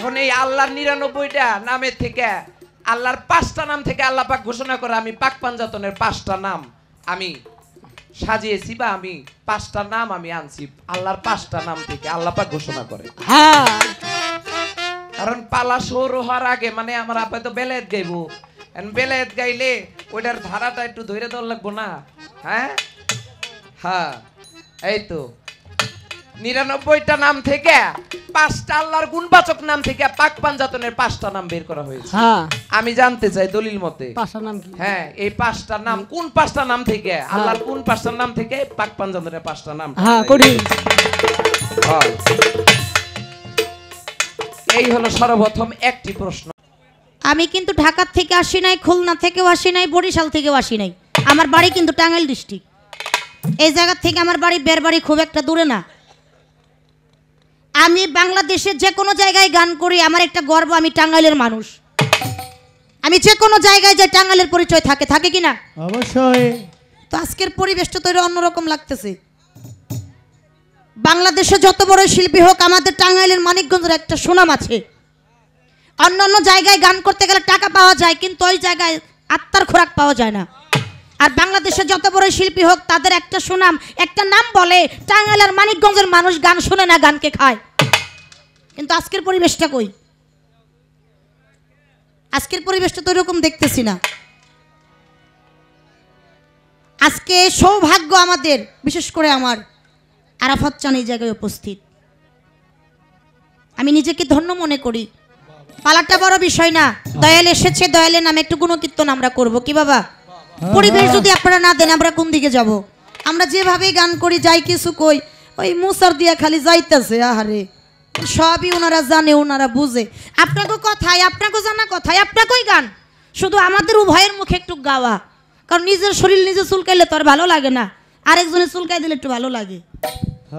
এখন এই আল্লাহর ৯৯টা নামের থেকে আল্লাহর ৫টা নাম থেকে আল্লাহ পাক ঘোষণা করে আমি পাক পাঞ্জাতনের ৫টা নাম আমি সাজিয়েছি বা আমি ৫টা নাম আমি আনছি আল্লাহর ৫টা নাম থেকে আল্লাহ পাক ঘোষণা করে। হ্যাঁ কারণ পালা শুরু হওয়ার আগে মানে আমার আপা তো বেলায়েত গাইবো, বেলায়েত গাইলে ওইটার ধারাটা একটু ধরে ধর লাগবো না। হ্যাঁ হ্যাঁ এই তো ৯৯টা নাম থেকে ৫টা আল্লাহর গুণবাচক নাম থেকে পাক পাঞ্জাতনের ৫টা নাম বের করা হয়েছে। হ্যাঁ আমি জানতে চাই দলিল মতে ৫টা নাম কি? হ্যাঁ এই ৫টা নাম কোন 5টা নাম থেকে আল্লাহর কোন 5টা নাম থেকে পাক পাঞ্জাতনের 5টা নাম? হ্যাঁ করি। এই হলো সর্বপ্রথম একটি প্রশ্ন। আমি কিন্তু ঢাকা থেকে আসি নাই, খুলনা থেকেও আসি নাই, বরিশাল থেকেও আসি নাই। আমার বাড়ি কিন্তু টাঙ্গাইল ডিস্ট্রিক্ট। এই জায়গা থেকে আমার বাড়ি বেরবাড়ি খুব একটা দূরে না। আমি বাংলাদেশের যে কোনো জায়গায় গান করি, আমার একটা গর্ব, আমি টাঙ্গাইলের মানুষ। আমি যে কোনো জায়গায় যাই টাঙ্গাইলের পরিচয় থাকে কি না? অবশ্যই। তো আজকের পরিবেশটা তো অন্যরকম লাগতেছে। বাংলাদেশে যত বড় শিল্পী হোক, আমাদের টাঙ্গাইলের মানিকগঞ্জের একটা সুনাম আছে। অন্যান্য জায়গায় গান করতে গেলে টাকা পাওয়া যায়, কিন্তু ওই জায়গায় আত্মার খোরাক পাওয়া যায় না। আর বাংলাদেশে যত বড় শিল্পী হোক, তাদের একটা সুনাম, একটা নাম বলে। টাঙ্গাইলের মানিকগঞ্জের মানুষ গান শুনে না, গানকে খায়। কিন্তু আজকের পরিবেশটা কই? আজকের পরিবেশটা তো এরকম দেখতেছি না। আজকে সৌভাগ্য আমাদের, বিশেষ করে আমার আরাফাত চান এই জায়গায় উপস্থিত। আমি নিজেকে ধন্য মনে করি। পালাটা বড় বিষয় না, দয়াল এসেছে, দয়ালের নামে একটু গুণকীর্তন আমরা করব। কি বাবা? পরিবেশ যদি আপনারা না দেন, আমরা কোন দিকে যাব? আমরা যেভাবেই গান করি, যাই কিছু কই, ওই মুসার দিয়া খালি যাইতেছে। আহারে, সবই ওনারা জানে, ওনারা বুঝে। আপনাকে কথায়, আপনাকে জানা কথায়, আপনাকেই গান। শুধু আমাদের উভয়ের মুখে একটু গাওয়া, কারণ নিজের শরীর নিজে চুলকাইলে তো আর ভালো লাগে না, আরেকজনের চুলকাই দিলে একটু ভালো লাগে।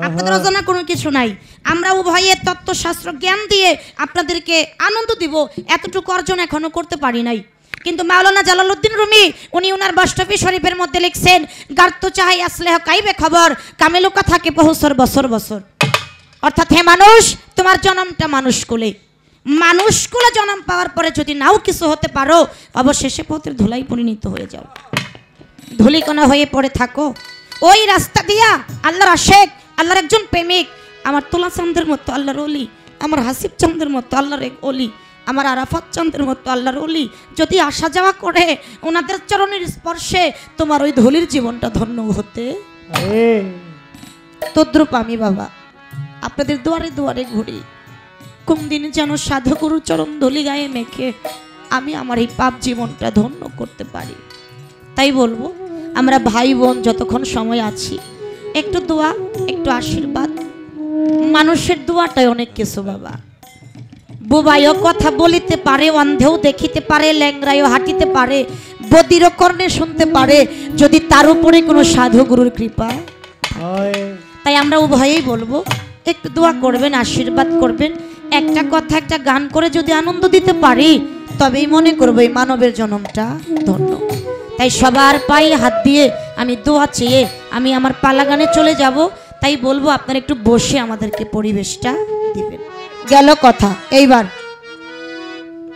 আপনাদের অজানা কোনো কিছু নাই। আমরা উভয়ের তত্ত্বশাস্ত্র জ্ঞান দিয়ে আপনাদেরকে আনন্দ দিব, এতটুকু অর্জন এখনো করতে পারি নাই। কিন্তু মাওলানা জালালউদ্দিন রুমি উনি ওনার বাস্তবী শরীফের মধ্যে লিখছেন, গার্ত চাহাই আসলে কাইবে খবর, কামেলুকা থাকে বহুসর বছর বছর। অর্থাৎ হে মানুষ, তোমার জন্মটা মানুষ কুলে, মানুষ কুলে জন্ম পাওয়ার পরে যদি নাও কিছু হতে পারো, অবশেষে পথের ধুলাই পরিণত হয়ে যাও, ধুলিকণা হয়ে পড়ে থাকো। ওই রাস্তা দিয়া আল্লাহর আশেক, আল্লাহর একজন প্রেমিক, আমার তুলা চাঁদের মতো আল্লাহর অলি, আমার হাসিব চাঁদের মতো আল্লাহর এক অলি, আমার আরাফাত চাঁদের মতো আল্লাহর অলি যদি আসা যাওয়া করে, ওনাদের চরণের স্পর্শে তোমার ওই ধুলির জীবনটা ধন্য হতে। তদ্রূপ আমি বাবা আপনাদের দুয়ারে দুয়ারে ঘুরি, কোন দিন যেন সাধুগুরুর চরণ ধুলি গায়ে মেখে আমি আমার এই পাপ জীবনটা ধন্য করতে পারি। তাই বলবো, আমরা ভাই বোন যতক্ষণ সময় আছি, একটু দোয়া, একটু আশীর্বাদ। মানুষের দোয়াটাই অনেক কিছু বাবা। বুবাইও কথা বলিতে পারে, অন্ধেও দেখিতে পারে, ল্যাংরাইও হাঁটিতে পারে, বদিরও কর্ণে শুনতে পারে, যদি তার উপরে কোনো সাধুগুরুর কৃপা। তাই আমরা উভয়েই বলবো, একটু দোয়া করবেন, আশীর্বাদ করবেন। একটা কথা, একটা গান করে যদি আনন্দ দিতে পারি, তবেই মনে করবো এই মানবের জন্মটা ধন্য। তাই সবার পায়ে হাত দিয়ে আমি দোয়া চেয়ে আমি আমার পালা গানে চলে যাব। তাই বলবো আপনারা একটু বসে আমাদেরকে পরিবেশটা দিবেন। গেল কথা। এইবার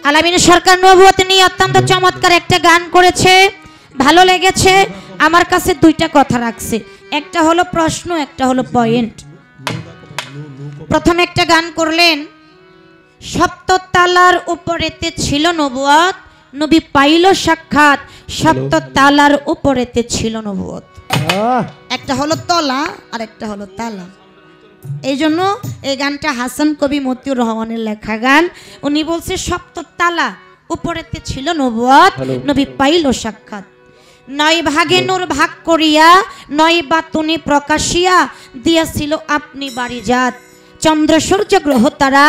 আলামিন সরকার নবুয়ত নিয়ে অত্যন্ত চমৎকার একটা গান করেছে, ভালো লেগেছে। আমার কাছে দুইটা কথা রাখছে, একটা হলো প্রশ্ন, একটা হলো পয়েন্ট। প্রথম একটা গান করলেন, সপ্ততালার উপরেতে ছিল নবুয়ত, নবী পাইল সাক্ষাৎ, সপ্ততালার উপরেতে ছিল নবুয়ত। একটা হলো তলা আর একটা হলো তালা। এই জন্য এই গানটা হাসান কবি মতিউর রহমানের লেখা গান। উনি বলছে সপ্ততালা উপরেতে ছিল নবুয়ত, নবী পাইল সাক্ষাৎ। 9 ভাগে নূর ভাগ করিয়া, 9 বাতুনি প্রকাশিয়া, দিয়াছিল আপনি বাড়ি জাত। চন্দ্র সূর্য গ্রহ তারা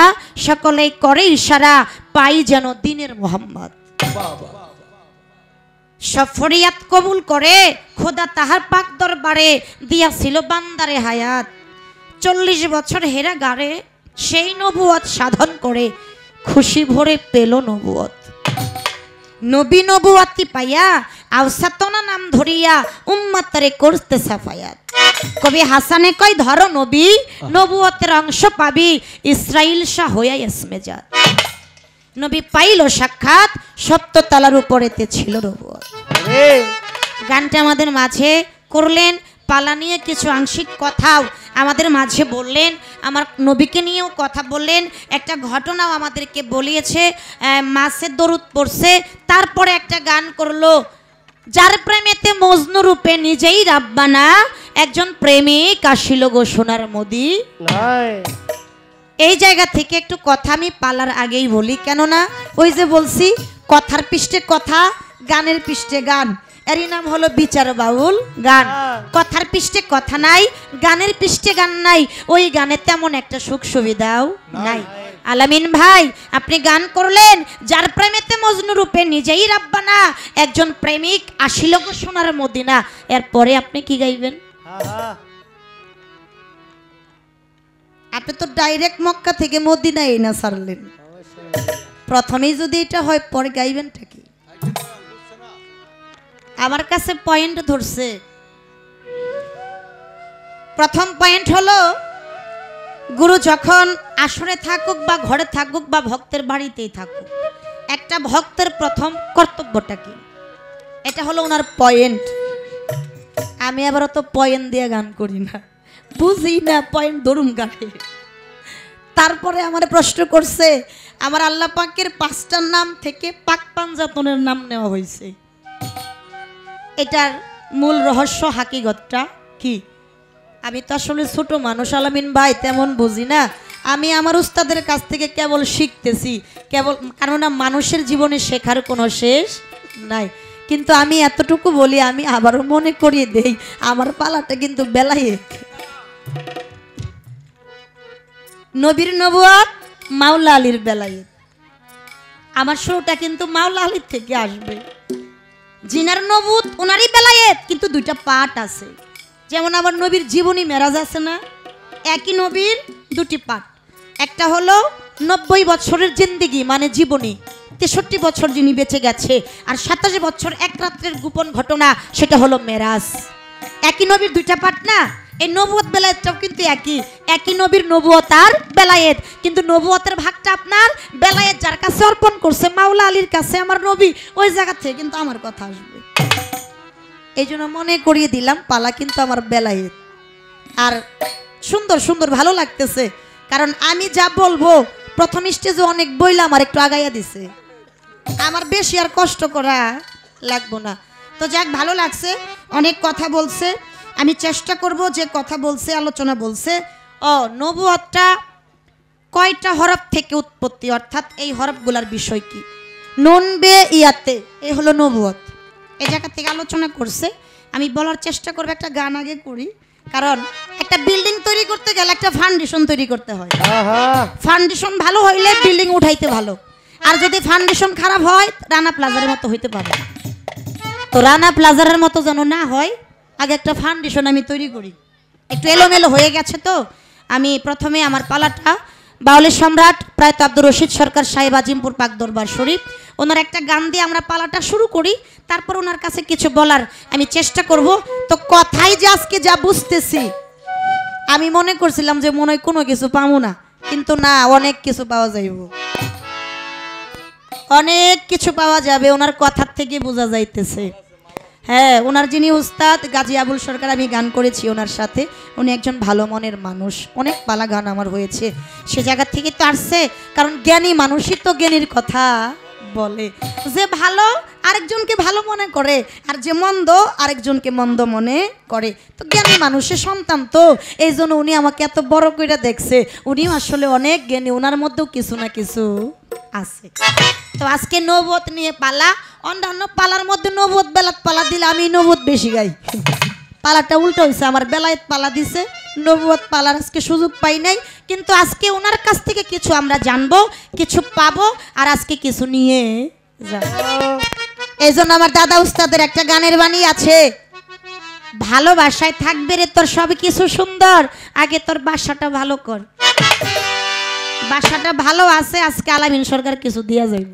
সকলেই করে ইশারা, পাই যেন দিনের মোহাম্মদ। সফরিয়াত কবুল করে খোদা তাহার পাক দরবারে, দিয়াছিল বান্দারে হায়াত। 40 বছর হেরা গারে সেই নবুয়ত সাধন করে, খুশি ভরে পেল নবুয়ত। নবী নবুয়তি পাইয়া আওসাতনা নাম ধরিয়া উম্মতরে করতে সাফায়াত। কবি হাসানে কয়, ধরো নবী নবুয়তের অংশ পাবি, ইসরাইল শাহ হইয়া ইসমে জাত। নবী পাইল সাক্ষাৎ, সপ্ততলার উপরেতে ছিল নবুয়ত। গানটা আমাদের মাঝে করলেন, পালা নিয়ে কিছু আংশিক কথাও আমাদের মাঝে বললেন, আমার নবীকে নিয়েও কথা বললেন, একটা ঘটনাও আমাদেরকে বলিয়েছে, মাসের দরুদ পড়ছে, তারপরে একটা গান করলো, যার প্রেমেতে মজনু রূপে নিজেই রাব্বানা, একজন প্রেমিক আসিল গো সোনার মদি। এই জায়গা থেকে একটু কথা আমি পালার আগেই বলি, কেননা ওই যে বলছি কথার পৃষ্ঠে কথা, গানের পৃষ্ঠে গান, এরই নাম হলো বিচার বাউল গান। কথার পৃষ্ঠে কথা নাই, গানের পৃষ্ঠে গান নাই, ওই গানে তেমন একটা সুখ সুবিধাও নাই। আলামিন ভাই, আপনি গান করলেন, যার প্রেমেতে মজনু রূপে নিজেই রাব্বানা, একজন প্রেমিক আসিল গো সোনার মদিনা। এরপরে আপনি কি গাইবেন? আপনি তো ডাইরেক্ট মক্কা থেকে মদিনায় না সারলেন, প্রথমেই যদি এটা হয় পরে গাইবেনটা কি? আমার কাছে পয়েন্ট ধরছে। প্রথম পয়েন্ট হলো, গুরু যখন আসরে থাকুক বা ঘরে থাকুক বা ভক্তের বাড়িতেই থাকুক, একটা ভক্তের প্রথম কর্তব্যটা কি? এটা হলো ওনার পয়েন্ট। আমি আবার অত পয়েন্ট দিয়ে গান করি না, বুঝি না পয়েন্ট ধরুম গানে। তারপরে আমার প্রশ্ন করছে, আমার আল্লাহ পাকের 5টা নাম থেকে পাক পাঞ্জাতনের নাম নেওয়া হয়েছে, এটার মূল রহস্য হাকিগতটা কি? আমি তো আসলে ছোট মানুষ আলামিন ভাই, তেমন বুঝি না। আমি আমার উস্তাদের কাছ থেকে কেবল শিখতেছি, কেবল, কারণ মানুষের জীবনে শেখার কোনো শেষ নাই। কিন্তু আমি এতটুকু বলি, আমি আবারও মনে করিয়ে দেই, আমার পালাটা কিন্তু বেলায়েত। নবীর নবুয়ত মাওলা আলীর বেলায়েত, আমার শুরুটা কিন্তু মাওলা আলীর থেকে আসবে। জিনার নবুত ওনারই বেলায়েত, কিন্তু 2টা পার্ট আছে। যেমন আমার নবীর জীবনী মেরাজ আছে না, একই নবীর 2টি পার্ট। একটা হলো 90 বছরের জিন্দেগি মানে জীবনী, 63 বছর যিনি বেঁচে গেছে, আর 27 বছর এক রাত্রের গোপন ঘটনা, সেটা হলো মেরাজ। একই নবীর 2টা পার্ট না, এই নবুয়ত বেলায়েতটাও কিন্তু একই নবীর নবুয়ত আর বেলায়েত, কিন্তু নবুয়তের ভাগটা আপনার বেলায়েত যার কাছে অর্পণ করছে, মাওলা আলীর কাছে আমার নবী, ওই জায়গা থেকে কিন্তু আমার কথা আসবে। এই জন্য মনে করিয়ে দিলাম, পালা কিন্তু আমার বেলায়েত। আর সুন্দর সুন্দর ভালো লাগতেছে, কারণ আমি যা বলবো প্রথম স্টেজে অনেক বইলা আমার একটু আগাইয়া দিছে, আমার বেশি আর কষ্ট করা লাগবো না। তো যাক, ভালো লাগছে, অনেক কথা বলছে। আমি চেষ্টা করব যে কথা বলছে, আলোচনা বলছে, নবুয়তটা কয়টা হরফ থেকে উৎপত্তি, অর্থাৎ এই হরফগুলার বিষয় কি। নুন বে ইয়াতে, এই হলো নবুয়ত, এই জায়গা থেকে আলোচনা করছে। আমি বলার চেষ্টা করব, একটা গান আগে করি, কারণ একটা বিল্ডিং তৈরি করতে গেলে একটা ফাউন্ডেশন তৈরি করতে হয়। ফাউন্ডেশন ভালো হইলে বিল্ডিং উঠাইতে ভালো, আর যদি ফাউন্ডেশন খারাপ হয় রানা প্লাজারের মতো হইতে পারে। তো রানা প্লাজারের মতো যেন না হয়, আগে একটা ফাউন্ডেশন আমি তৈরি করি। একটু এলোমেলো হয়ে গেছে, তো আমি প্রথমে আমার পালাটা বাউলের সম্রাট প্রয়াত আব্দুর রশিদ সরকার সাহেব আজিমপুর পাক দরবার শরীফ, ওনার একটা গান দিয়ে আমরা পালাটা শুরু করি, তারপর ওনার কাছে কিছু বলার আমি চেষ্টা করব। তো কথাই যে আজকে যা বুঝতেছি, আমি মনে করছিলাম যে মনে হয় কোনো কিছু পাবো না, কিন্তু না, অনেক কিছু পাওয়া যাইব, অনেক কিছু পাওয়া যাবে, ওনার কথার থেকে বোঝা যাইতেছে। হ্যাঁ, ওনার যিনি উস্তাদ গাজী আবুল সরকার, আমি গান করেছি ওনার সাথে, উনি একজন ভালো মনের মানুষ, অনেক পালা গান আমার হয়েছে, সে জায়গা থেকে তো আসছে। কারণ জ্ঞানী মানুষই তো জ্ঞানীর কথা বলে, যে ভালো আরেকজনকে ভালো মনে করে, আর যে মন্দ আরেকজনকে মন্দ মনে করে। তো জ্ঞানী মানুষের সন্তান, তো এই জন্য উনি আমাকে এত বড় করে দেখছে। উনিও আসলে অনেক জ্ঞানী, ওনার মধ্যেও কিছু না কিছু আছে। তো আজকে নবুয়ত নিয়ে পালা, অন্যান্য পালার মধ্যে নবুয়ত বেলাত পালা দিলে আমি নবুয়ত বেশি গাই, পালাটা উল্টো হয়েছে, আমার বেলায়েত পালা দিছে, নবুয়ত পালার আজকে সুযোগ পাই নাই। কিন্তু আজকে ওনার কাছ থেকে কিছু আমরা জানবো, কিছু পাবো, আর আজকে কিছু নিয়ে যাবো। এই জন্য আমার দাদা উস্তাদের একটা গানের বাণী আছে, ভালোবাসায় থাকবে রে তোর সব কিছু সুন্দর, আগে তোর বাসাটা ভালো কর। বাসাটা ভালো আছে, আজকে আলামিন সরকার কিছু দিয়া যাইব,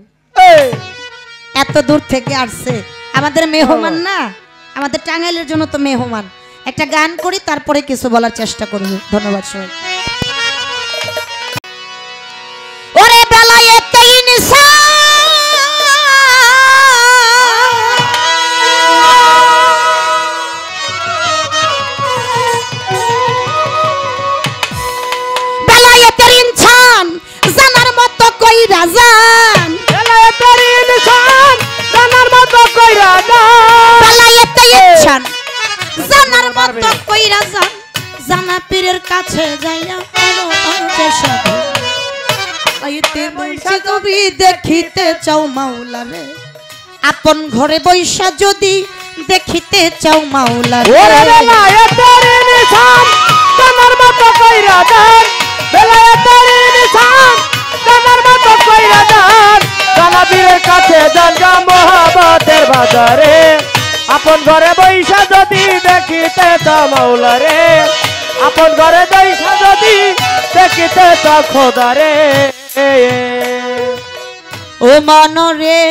এত দূর থেকে আসছে, আমাদের মেহমান না, আমাদের টাঙ্গাইলের জন্য তো মেহমান। একটা গান করি, তারপরে কিছু বলার চেষ্টা করব। ধন্যবাদ সবাই। ওরে বেলায়েত ইনসান কইরা যান বেলায়েতের ইনসান জানার মতো কইরা যান বেলায়েতের ইনসান জানার মতো কইরা যান জানা পীরের কাছে যাইয়া অন্তর সাধু আইতে বইসা যদি দেখিতে চাও মাওলা রে আপন ঘরে বইসা যদি দেখিতে চাও মাওলা রে ওরে বেলায়েতের ইনসান জানার মতো কইরা যান বেলায়েতের ইনসান জানার মতো কইরা যান জানা পীরের কাছে যান গা মহব্বতের বাজারে আপন ঘরে বইসা যদি দেখিতে চাও মাওলা রে আপন ঘরে বইসা যদি দেখিতে চাও খোদা রে ও মন রে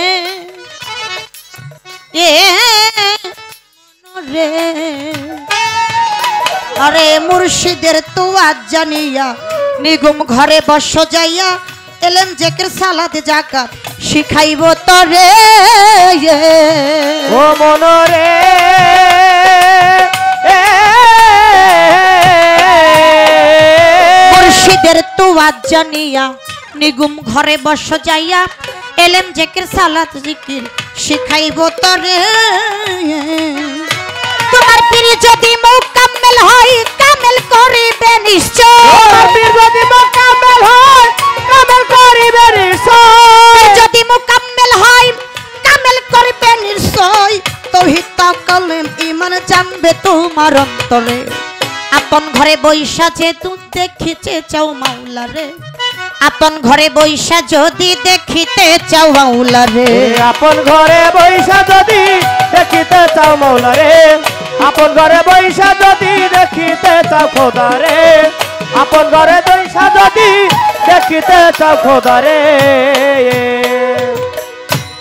এ মন রে আরে মুর্শিদের তো আজ জানিয়া নিগুম ঘরে বস যাইয়া এলেম জেকের সালাত যাকাত শিখাইব তরে ও মনরে মুর্শিদের তো আজ জানিয়া নিগুম ঘরে বস যাইয়া এলেম জেকের সালাত জিকির শিখাইব তরে তোমার পীর যদি মুকাম্মেল হয় কামেল করিবে নিশ্চয় তোমার পীর যদি মুকাম্মেল হয় কামেল করিবে নিশ্চয় যদি মুকাম্মেল হয় কামেল করিবে নিশ্চয় তৌহিদ তাকালিম ঈমান জানবে তোমার অন্তরে আপন ঘরে বইসা যে তুই দেখিতে চাও মাওলা রে আপন ঘরে বইসা যদি দেখিতে চাও মাওলা রে আপন ঘরে বইসা যদি দেখিতে চাও মাওলা রে আপন ঘরে বইসা যদি দেখিতে চাও খোদা রে আপন ঘরে বইসা যদি দেখিতে চাও খোদা রে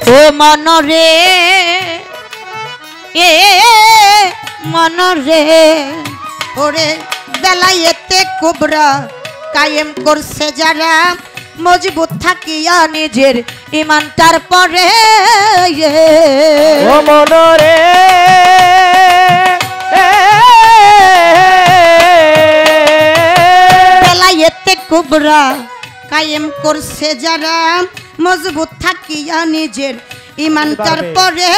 ও মন রে এ মন রে ওরে বেলায়েতে কুবরা কায়েম করছে যারা মজবুত থাকিয়া নিজের ইমানটার পরে ও মনরে বেলায়েতে কুবরা কায়েম করছে যারা মজবুত থাকিয়া নিজের ইমানটার পরে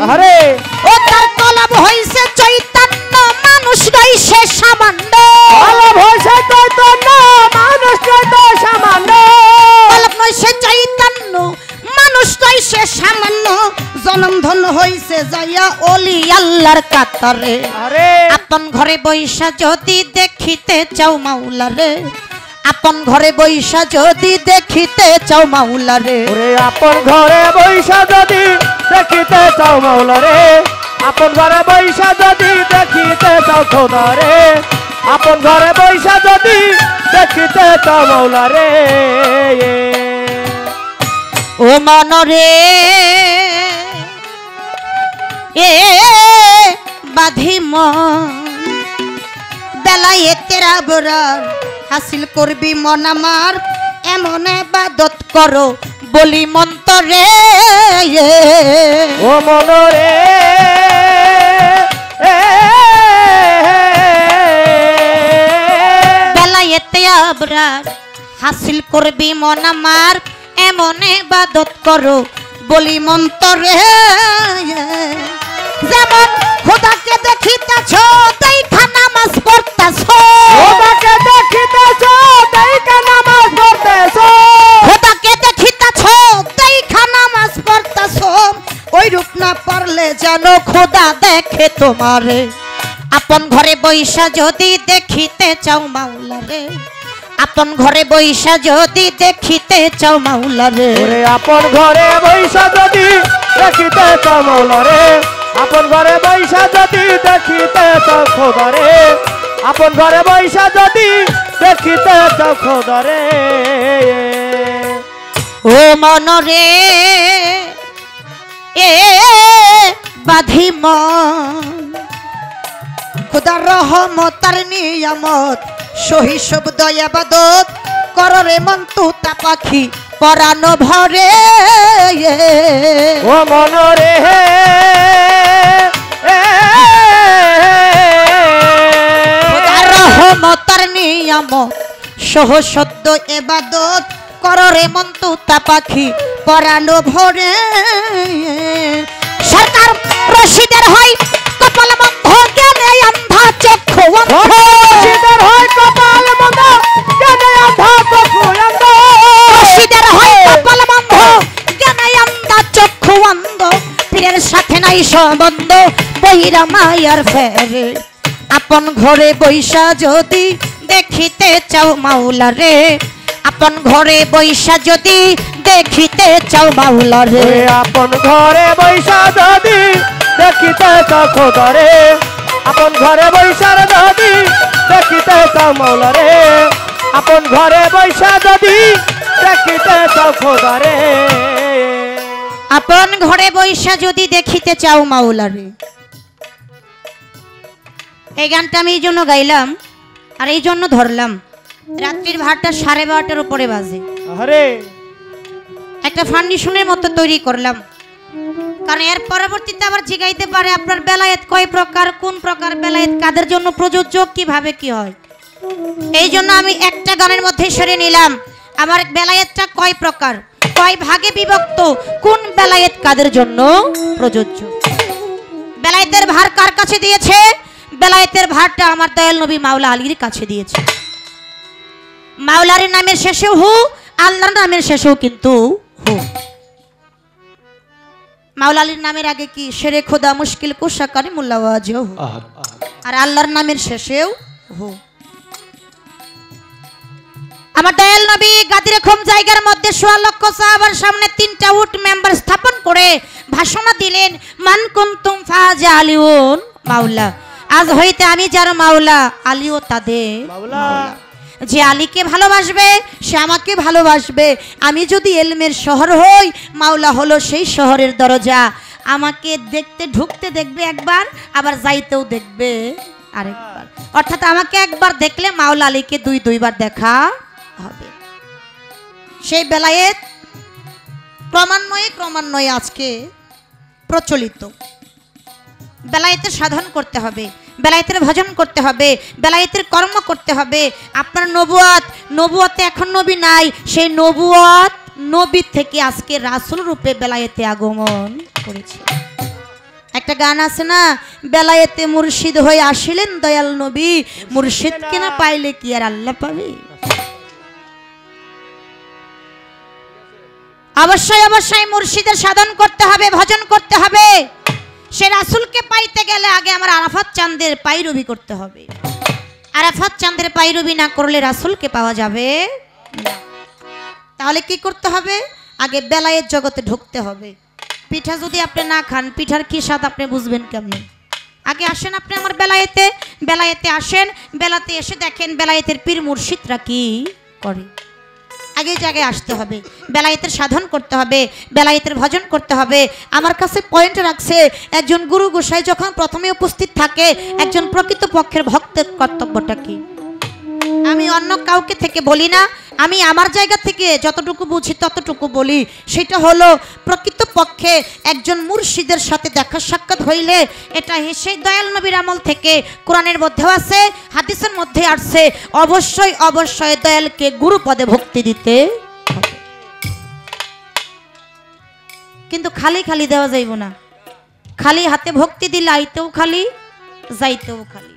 আরে ও তার কলব হইছে চৈতন্য মানুষ নয় সে সামান্য কলব হইছে চৈতন্য মানুষ তো সামান্য কলব নয় সে চৈতন্য মানুষ নয় সে সামান্য জনম ধন হইছে যাইয়া ওলি আল্লাহর কাতারে আরে আপন ঘরে বইসা যদি দেখিতে চাও মাওলা রে আপন ঘরে বইসা যদি দেখিতে চাও মাওলা রে ওরে আপন ঘরে বইসা যদি দেখিতে চাও মাওলা রে আপন ঘরে বইসা যদি দেখিতে চাও খোদা রে আপন ঘরে বইসা যদি দেখিতে চাও মাওলা রে ও মন রে এ বাধি মন বেলায়েতের আবরার হাসিল করবি মন আমার এমন ইবাদত করো বলি মন্তরে ও মনরে বেলায়েতে আবরার হাসিল করবি মন আমার এমন ইবাদত করো বলি মন্তরে যেমন খোদাকে দেখিতেছ দেখা নামাজ পড়তেছ খোদাকে দেখিতেছ দেখা নামাজ পড়তেছ খোদাকে দেখিতেছ দেখা নামাজ পড়তেছ ওই রূপ না পারলে জানো খোদা দেখে তোমারে আপন ঘরে বইসা যদি দেখিতে চাও মাওলা রে আপন ঘরে বইসা যদি দেখিতে চাও মাওলা রে ওরে আপন ঘরে বইসা যদি দেখিতে চাও মাওলা রে আপন ঘরে বইসা যদি দেখিতে চাও খোদা রে আপন ঘরে বইসা যদি দেখিতে চাও খোদা রে ও মন রে এ বাধি মন খোদার রহমত আর নিয়ামত সহি শব্দ ইবাদত কররে মন তুতা পাখি পরানো ভরে ও মন রে খোদার রহমত আর নিয়ামত সহজ সদ্য এবাদত কররে মন তুতা পাখি পরানো ভরে সরকার রশিদের হয় কপাল বন্ধ জ্ঞানে অন্ধা চক্ষু অন্ধ রশিদের হয় কপাল বন্ধ জ্ঞানে অন্ধা চক্ষু অন্ধ রশিদের হয় কপাল বন্ধ জ্ঞানে অন্ধা চক্ষু অন্ধ পীরের সাথে নাই সম্বন্ধ বহিরা মায়ার ফেরে আপন ঘরে বৈশা যদি দেখিতে চাও মাওলা রে আপন ঘরে বৈশা যদি দেখিতে চাও মাওলা রে আপন ঘরে বৈশা যদি দেখিতে চাও খোদা রে আপন ঘরে বৈশা যদি দেখিতে চাও মাওলা রে আপন ঘরে বৈশা যদি দেখিতে চাও খোদা রে আপন ঘরে বৈশা যদি দেখিতে চাও মাওলা রে এই গানটা আমি এই জন্য গাইলাম আর এই জন্য ধরলাম রাত্রির ভাতটা 12:30টার উপরে বাজে আরে একটা ফান্ডিশনের মতো তৈরি করলাম কারণ এর পরবর্তীতে আবার জিগাইতে পারে আপনার বেলায়েত কয় প্রকার কোন প্রকার বেলায়েত কাদের জন্য প্রযোজ্য কিভাবে কি হয় এই জন্য আমি একটা গানের মধ্যে সরে নিলাম আমার বেলায়েতটা কয় প্রকার কয় ভাগে বিভক্ত কোন বেলায়েত কাদের জন্য প্রযোজ্য বেলায়েতের ভার কার কাছে দিয়েছে বেলায়েতের ভারটা আমার দয়াল নবী মাওলা আলীর কাছে দিয়েছে মাওলার নামের শেষেও হু আল্লাহর নামের শেষেও কিন্তু হু মাওলা আলীর নামের আগে কি শেরে খোদা মুশকিল কুশা কারিমুল্লাহ ওয়াজহু আর আল্লাহর নামের শেষেও হু আমার দয়াল নবী গাদির রকম জায়গার মধ্যে 16 লক্ষ সাহাবার সামনে 3টা উট মেম্বার স্থাপন করে ভাষণ দিলেন মান কুনতুম ফাজা আলিউন মাওলা আজ হইতে আমি যার মাওলা আলীও তাদের মাওলা যে আলীকে ভালোবাসবে সে আমাকে ভালোবাসবে আমি যদি ইলমের শহর হই মাওলা হলো সেই শহরের দরজা আমাকে দেখতে ঢুকতে দেখবে একবার আবার যাইতেও দেখবে আরেকবার অর্থাৎ আমাকে একবার দেখলে মাওলা আলীকে দুইবার দেখা হবে সেই বেলায়েত ক্রমান্বয়ে আজকে প্রচলিত বেলায়েতের সাধন করতে হবে বেলায়েতের ভজন করতে হবে বেলায়েতের কর্ম করতে হবে আপনার নবুয়তে এখন নবী নাই সেই নবুয়ত নবী থেকে আজকে রাসূল রূপে বেলায়েতে আগমন করেছে একটা গান আছে না বেলায়েতে মুর্শিদ হয়ে আসিলেন দয়াল নবী মুর্শিদকে না পাইলে কি আর আল্লাহ পাবে অবশ্যই মুর্শিদের সাধন করতে হবে ভজন করতে হবে সে রাসূলকে পাইতে গেলে আগে আমার আরাফাত চাঁদের পায়রবি করতে হবে আরাফাত চাঁদের পায়রবি না করলে রাসূলকে পাওয়া যাবে না তাহলে কি করতে হবে আগে বেলায়েত জগতে ঢুকতে হবে পিঠা যদি আপনি না খান পিঠার কি স্বাদ আপনি বুঝবেন কেমনে আগে আসেন আপনি আমার বেলায়েতে আসেন বেলাতে এসে দেখেন বেলায়েতের পীর মুর্শিদরা কি করে আগে জায়গায় আসতে হবে বেলায়েতের সাধন করতে হবে বেলায়েতের ভজন করতে হবে আমার কাছে পয়েন্ট রাখছে একজন গুরু গোসাই যখন প্রথমে উপস্থিত থাকে একজন প্রকৃত পক্ষের ভক্তের কর্তব্যটা কি আমি অন্য কাউকে থেকে বলি না আমি আমার জায়গা থেকে যতটুকু বুঝি ততটুকু বলি সেটা হলো প্রকৃত পক্ষে একজন মুর্শিদের সাথে দেখা সাক্ষাৎ হইলে এটা সেই দয়াল নবীর আমল থেকে কোরআনের মধ্যেও আছে হাদিসের মধ্যে আসছে অবশ্যই দয়ালকে গুরু পদে ভক্তি দিতে হবে কিন্তু খালি দেওয়া যাইব না খালি হাতে ভক্তি দিলে আইতেও খালি যাইতেও খালি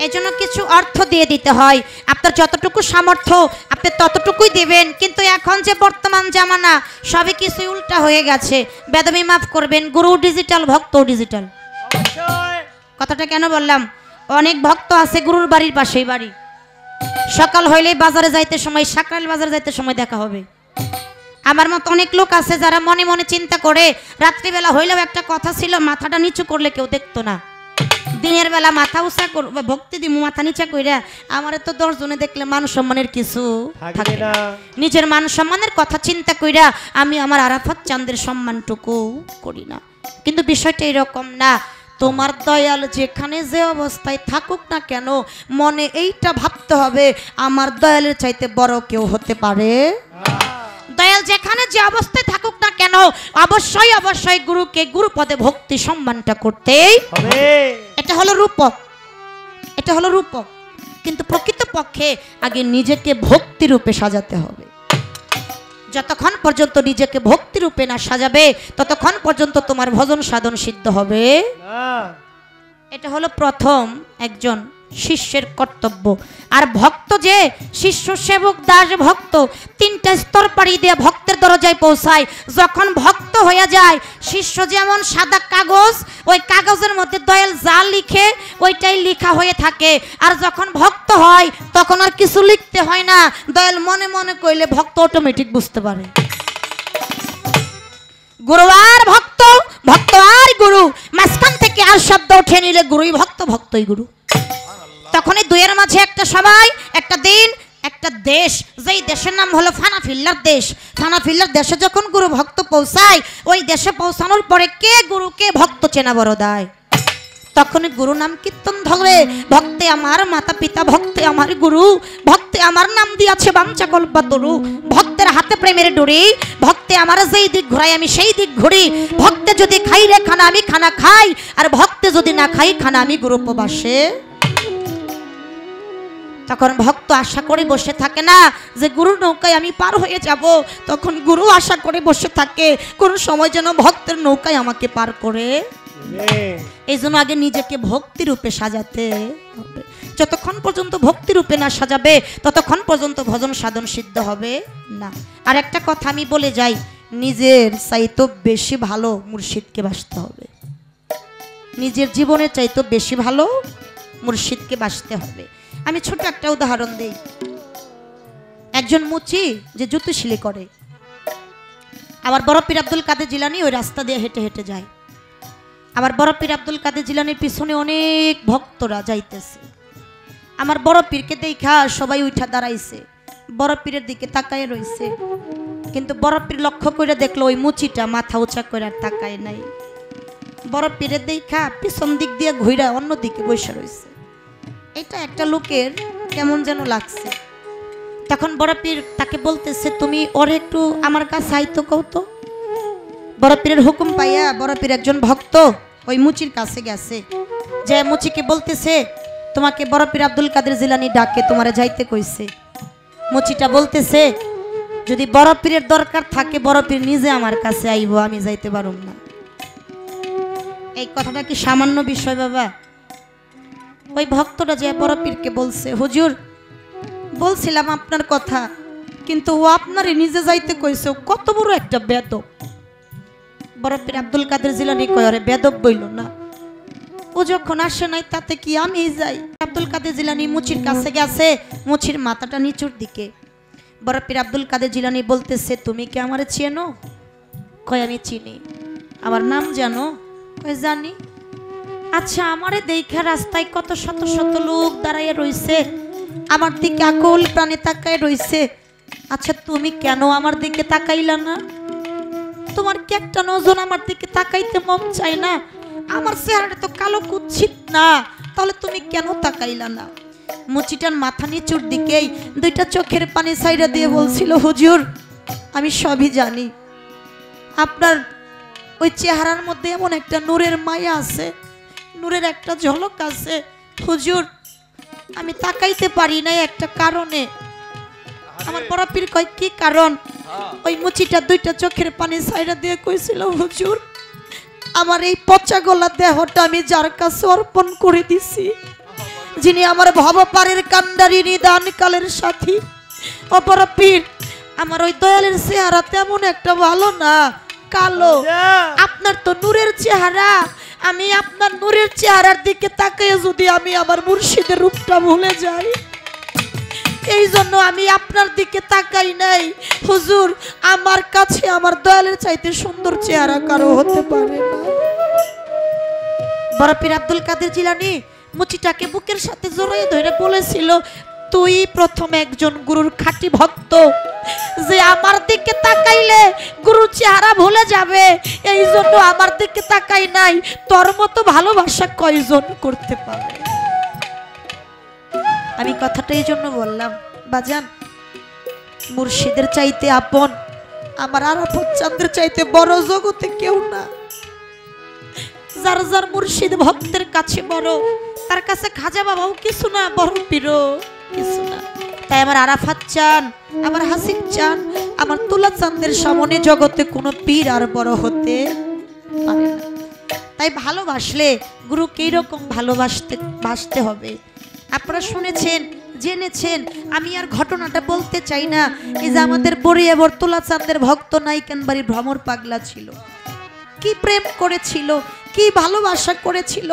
এই জন্য কিছু অর্থ দিয়ে দিতে হয় আপনার যতটুকু সামর্থ্য আপনি ততটুকুই দিবেন কিন্তু এখন যে বর্তমান জামানা সবই কিছু উল্টা হয়ে গেছে বেদমি মাফ করবেন গুরু ডিজিটাল ভক্ত ডিজিটাল কথাটা কেন বললাম অনেক ভক্ত আছে গুরুর বাড়ির পাশেই বাড়ি সকাল হইলেই বাজারে যাইতে সময় সাকরাইল বাজারে যাইতে সময় দেখা হবে আমার মতো অনেক লোক আছে যারা মনে মনে চিন্তা করে রাত্রিবেলা হইলেও একটা কথা ছিল মাথাটা নিচু করলে কেউ দেখতো না দিনের বেলা মাথা উঁচা করবে ভক্তি দিব মাথা নিচা কইরা আমারে তো 10 জনে দেখলে মান সম্মানের কিছু থাকে না নিজের মান সম্মানের কথা চিন্তা কইরা আমি আমার আরাফাত চাঁদের সম্মানটুকু করি না কিন্তু বিষয়টা এরকম না তোমার দয়াল যেখানে যে অবস্থায় থাকুক না কেন মনে এইটা ভাবতে হবে আমার দয়ালের চাইতে বড় কেউ হতে পারে দয়াল যেখানে যে অবস্থায় থাকুক না কেন অবশ্যই গুরুকে গুরু পদে ভক্তি সম্মানটা করতেই হবে এটা হলো রূপক কিন্তু প্রকৃত পক্ষে আগে নিজেকে ভক্তি রূপে সাজাতে হবে। যতক্ষণ পর্যন্ত নিজেকে ভক্তি রূপে না সাজাবে ততক্ষণ পর্যন্ত তোমার ভজন সাধন সিদ্ধ হবে না। এটা হলো প্রথম একজন শিষ্যের কর্তব্য। আর ভক্ত যে শিষ্য সেবক দাস ভক্ত তিনটা স্তর পাড়ি দিয়ে ভক্তের দরজায় পৌঁছায়। যখন ভক্ত হয়ে যায় শিষ্য যেমন সাদা কাগজ, ওই কাগজের মধ্যে দয়াল যা লিখে ওইটাই লেখা হয়ে থাকে। আর যখন ভক্ত হয় তখন আর কিছু লিখতে হয় না, দয়াল মনে মনে কইলে ভক্ত অটোমেটিক বুঝতে পারে। গুরু আর ভক্ত, ভক্ত আর গুরু, মাঝখান থেকে আর শব্দ উঠে নিলে গুরুই ভক্ত, ভক্তই গুরু। তখনই দুইয়ের মাঝে একটা সবাই, একটা দিন, একটা দেশ, যেই দেশের নাম হলো ফানাফিল্লার দেশ। ফানাফিল্লার দেশে যখন গুরু ভক্ত পৌঁছায়, ওই দেশে পৌঁছানোর পরে কে গুরু কে ভক্ত চেনা বড় দায়। তখনই গুরু নাম কীর্তন ধরে, ভক্তে আমার মাতা পিতা, ভক্তে আমার গুরু, ভক্তে আমার নাম দিয়াছে বাঞ্ছা কল্পতরু, ভক্তের হাতে প্রেমের ডুরি, ভক্তে আমার যেই দিক ঘুরাই আমি সেই দিক ঘুরি, ভক্তে যদি খাই রে খানা আমি খানা খাই, আর ভক্তে যদি না খাই খানা আমি গুরু উপবাসে। তখন ভক্ত আশা করে বসে থাকে না যে গুরুর নৌকায় আমি পার হয়ে যাব, তখন গুরু আশা করে বসে থাকে কোন সময় যেন ভক্তের নৌকায় আমাকে পার করে। এই জন্য আগে নিজেকে ভক্তি রূপে সাজাতে হবে। যতক্ষণ পর্যন্ত ভক্তি রূপে না সাজাবে ততক্ষণ পর্যন্ত ভজন সাধন সিদ্ধ হবে না। আর একটা কথা আমি বলে যাই, নিজের চাইতো বেশি ভালো মুর্শিদকে বাসতে হবে। নিজের জীবনের চাইতো বেশি ভালো মুর্শিদকে বাসতে হবে। আমি ছোট একটা উদাহরণ দেই। একজন মুচি যে জুতুশিলি করে, আমার বড় পীর আব্দুল কাদের জিলানী ওই রাস্তা দিয়ে হেঁটে হেঁটে যায়। আমার বড় পীর আব্দুল কাদের জিলানীর পিছনে অনেক ভক্তরা যাইতেছে। আমার বড় পীরকে দেখা সবাই উঠা দাঁড়াইছে, বড় পীরের দিকে তাকায় রইছে। কিন্তু বড় পীর লক্ষ্য করে দেখলো ওই মুচিটা মাথা উঁচা করে আর তাকায় নাই। বড় পীরের দেখা পিছন দিক দিয়ে ঘুরা অন্য দিকে বসে রয়েছে। এটা একটা লোকের কেমন যেন লাগছে। তখন বড় পীর তাকে বলতেছে, তুমি ওর একটু আমার কাছে আইতো কৌতো। বড় পীরের হুকুম পাইয়া বড় পীর একজন ভক্ত ওই মুচির কাছে গেছে, যে মুচিকে বলতেছে, তোমাকে বড় পীর আব্দুল কাদের জিলানী ডাকে, তোমারে যাইতে কইছে। মুচিটা বলতেছে, যদি বড় পীরের দরকার থাকে বড় পীর নিজে আমার কাছে আইব, আমি যাইতে পারুম না। এই কথাটা কি সামান্য বিষয় বাবা? ওই ভক্তটা যে বড় পীরকে বলছে, হুজুর বলছিলাম আপনার কথা, কিন্তু ও আপনারই নিজে যাইতে কইছে, কত বড় একটা বেদব। বড় পীর আব্দুল কাদের জিলানী কয়, আরে বেদব বইল না, ও যখন আসে নাই তাতে কি আমি যাই। আব্দুল কাদের জিলানী মুচির কাছে গেছে, মুচির মাথাটা নিচুর দিকে। বড় পীর আব্দুল কাদের জিলানী বলতেছে, তুমি কি আমারে চেনো? কয়, আমি চিনি। আমার নাম জানো? কয়, জানি। আচ্ছা, আমারে দেখা রাস্তায় কত শত শত লোক দাঁড়াইয়া রইছে, আমার দিকে আকুল প্রাণে তাকায় রইছে। আচ্ছা, তুমি কেন আমার দিকে তাকাইলা না? তোমার কি একটা নজর আমার দিকে তাকাইতে মন চাই না? আমার চেহারাটা তো কালো কুৎসিত না, তাহলে তুমি কেন তাকাইলা না? মুচিটার মাথা নিচুর দিকেই দুইটা চোখের পানি ছাইরা দিয়ে বলছিল, হুজুর আমি সবই জানি, আপনার ওই চেহারার মধ্যে এমন একটা নূরের মায়া আছে, নূরের একটা ঝলক আছে। হুজুর আমি তাকাইতে পারি না একটা কারণে। আমার বড় পীর কয়, কি কারণ? ওই মুচিটা দুইটা চোখের পানি ছাইরা দিয়ে কইছিল, হুজুর আমার এই পচা গলা দেহটা আমি যার কাছে অর্পণ করে দিছি, যিনি আমার ভবপারের কান্ডারি নিদান কালের সাথী, ও বড় পীর আমার ওই দয়ালের চেহারা তেমন একটা ভালো না, কালো। আপনার তো নূরের চেহারা, আমি আপনার নূরের চেহারার দিকে তাকিয়ে যদি আমি আমার মুর্শিদের রূপটা ভুলে যাই, এই জন্য আমি আপনার দিকে তাকাই নাই। হুজুর আমার কাছে আমার দয়ালের চাইতে সুন্দর চেহারা কারো হতে পারে না। বড় পীর আব্দুল কাদের জিলানী মুচিটাকে বুকের সাথে জড়িয়ে ধরে বলেছিল, তুই প্রথম একজন গুরুর খাঁটি ভক্ত, যে আমার দিকে তাকাইলে গুরুর চেহারা ভুলে যাবে, এই জন্য আমার দিকে তাকাই নাই। তোর মতো ভালোবাসা কয়জন করতে পারে? আমি কথাটা এই জন্য বললাম বাজান, মুর্শিদের চাইতে আপন আমার আরাফত চাঁদের চাইতে বড় জগতে কেউ না। যার যার মুর্শিদ ভক্তের কাছে বড়, তার কাছে খাজা বাবাও কিছু না, বড় পীরও কিছু না। তাই আমার আরাফাত চান, আমার হাসিব চান, আমার তুলা চাঁদের সামনে জগতে কোনো পীর আর বড় হতে পারে না। তাই ভালোবাসলে গুরুকে এইরকম ভালোবাসতে হবে। আপনারা শুনেছেন, জেনেছেন, আমি আর ঘটনাটা বলতে চাই না। এই যে আমাদের বড়িয়া বর্তলা চাঁদের ভক্ত নাইকান বাড়ি ভ্রমর পাগলা ছিল, কি প্রেম করেছিল, কি ভালোবাসা করেছিল।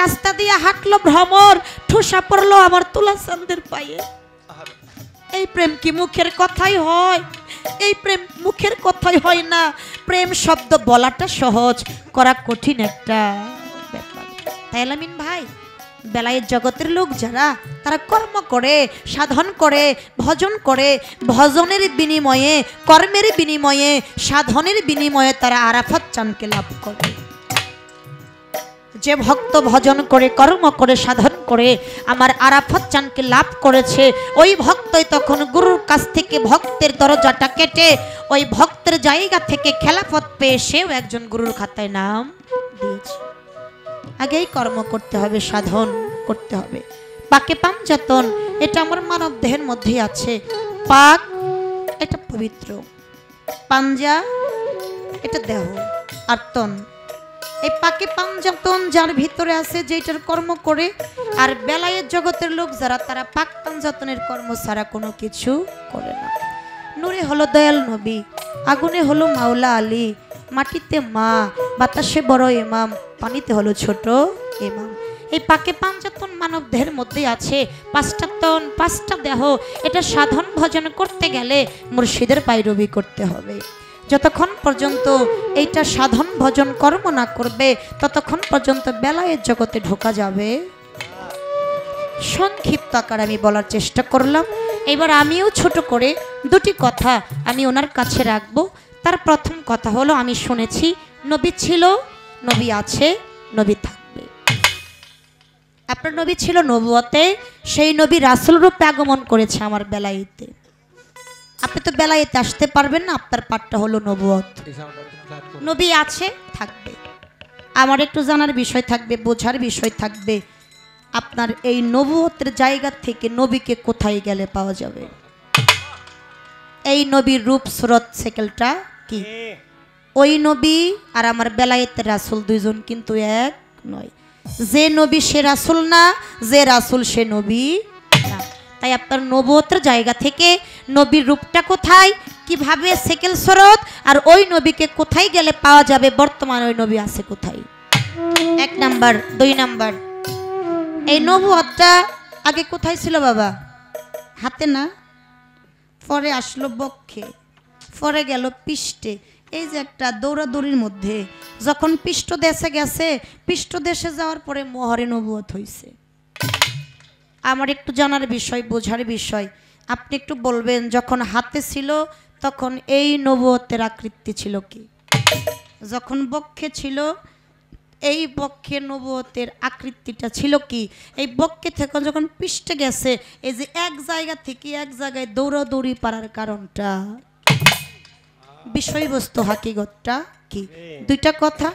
রাস্তা দিয়ে হাঁটলো ভ্রমর, ঠোসা পড়লো আমার তুলা চাঁদের পায়ে। এই প্রেম কি মুখের কথাই হয়? এই প্রেম মুখের কথাই হয় না। প্রেম শব্দ বলাটা সহজ, করা কঠিন একটা ব্যাপার। তাই আলামিন ভাই, বেলায়েত জগতের লোক যারা, তারা কর্ম করে, সাধন করে, ভজন করে, ভজনের বিনিময়ে, কর্মের বিনিময়ে, সাধনের বিনিময়ে তারা আরাফাত চানকে লাভ করে। যে ভক্ত ভজন করে, কর্ম করে, সাধন করে আমার আরাফাত চানকে লাভ করেছে, ওই ভক্তই তখন গুরুর কাছ থেকে ভক্তের দরজাটা কেটে ওই ভক্তের জায়গা থেকে খেলাফত পেয়ে সেও একজন গুরুর খাতায় নাম দিয়েছে। আগেই কর্ম করতে হবে, সাধন করতে হবে। পাকে পাঞ্জাতন, এটা আমার মানব দেহের মধ্যেই আছে। পাক এটা পবিত্র, পাঞ্জা এটা দেহ, আর তন এই পাকে পাঞ্জাতন যার ভিতরে আছে, যেটার কর্ম করে। আর বেলায়েত জগতের লোক যারা, তারা পাক পাঞ্জাতনের কর্ম ছাড়া কোনো কিছু করে না। নূরে হলো দয়াল নবী, আগুনে হলো মাওলা আলী, মাটিতে মা, বাতাসে বড় ইমাম, পানিতে হলো ছোট ইমাম। এই পাকে পাঞ্জাতন মানব দেহের মধ্যে আছে, পাঁচটা তন, পাঁচটা দেহ। এটা সাধন ভজন করতে গেলে মুর্শিদের পায়রবি করতে হবে। যতক্ষণ পর্যন্ত এইটা সাধন ভজন কর্ম না করবে, ততক্ষণ পর্যন্ত বেলায়েত জগতে ঢোকা যাবে। সংক্ষিপ্ত আকার আমি বলার চেষ্টা করলাম। এবার আমিও ছোট করে দুটি কথা আমি ওনার কাছে রাখবো। তার প্রথম কথা হলো, আমি শুনেছি নবী ছিল, নবী আছে, নবী থাকবে। আপনার নবী ছিল নবুয়তে, সেই নবী রাসূল রূপে আগমন করেছে আমার বেলায়েতে। আপনি তো বেলায়েতে আসতে পারবেন না, আপনার পাঠটা হলো নবুয়ত। নবী আছে, থাকবে। আমার একটু জানার বিষয় থাকবে, বোঝার বিষয় থাকবে, আপনার এই নবুয়তের জায়গা থেকে নবীকে কোথায় গেলে পাওয়া যাবে। এই নবীর রূপ সুরত সেকেলটা কি? ওই নবী আর আমার বেলায়েতের রাসূল দুইজন কিন্তু এক নয়। যে নবী সে রাসূল না, যে রাসূল সে নবী না। তাই আপনার নবুয়তের জায়গা থেকে নবীর রূপটা কোথায়, কিভাবে সেকেল সুরত, আর ওই নবীকে কোথায় গেলে পাওয়া যাবে, বর্তমান ওই নবী আছে কোথায়। এক নাম্বার। দুই নাম্বার, এই নবুয়তটা আগে কোথায় ছিল বাবা? হাতে না, পরে আসলো বক্ষে, পরে গেল পৃষ্ঠে। এই যে একটা দৌড়াদৌড়ির মধ্যে যখন পৃষ্ঠ দেশে গেছে, পৃষ্ঠ দেশে যাওয়ার পরে মোহরে নবুয়ত হয়েছে। আমার একটু জানার বিষয়, বোঝার বিষয়। আপনি একটু বলবেন, যখন হাতে ছিল তখন এই নবুয়তের আকৃতি ছিল কি? যখন বক্ষে ছিল, এই বক্ষে নবুয়তের আকৃতিটা ছিল কি? এই বক্ষে থেকে যখন পৃষ্ঠে গেছে, এই যে এক জায়গা থেকে এক জায়গায় দৌড়াদৌড়ি পারার কারণটা, বিষয়বস্তু হাকিগতটা কি? দুইটা কথা।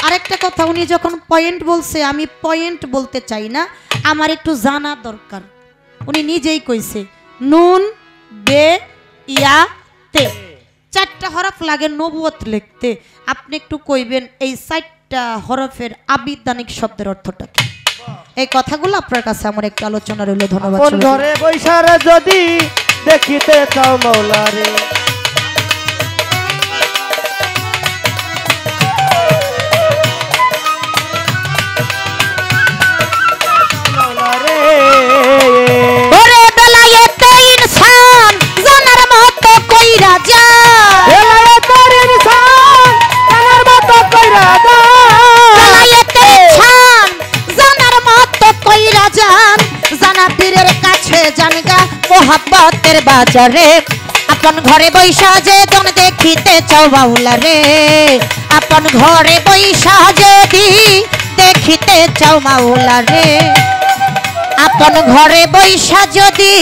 আরেকটা কথা, উনি যখন পয়েন্ট বলছে, আমি পয়েন্ট বলতে চাই না, আমার একটু জানা দরকার। উনি নিজেই কইছে নুন বে ইয়া তে, চারটা হরফ লাগে নবুয়ত লিখতে। আপনি একটু কইবেন এই চারটা হরফের আবিধানিক শব্দের অর্থটা কি? এই কথাগুলো আপনার কাছে আমার একটু আলোচনা রইল। ধন্যবাদ। কোন ঘরে বৈশারে যদি দেখিতে চাও মৌলারে, ওরে বেলায়েতে ইনসান জানার মতো কইরা যা, বেলায়েতের ইনসান জানার মতো কইরা যা, বেলায়েতে ইনসান জানার মতো কইরা যান, জানা পীরের কাছে জানগা মোহাব্বতের বাজারে। আপন ঘরে বৈশা যে জন দেখিতে চাও মাওলা রে, আপন ঘরে বৈশা যদি দেখিতে চাও মাওলা রে, আপন ঘরে বৈশা যদি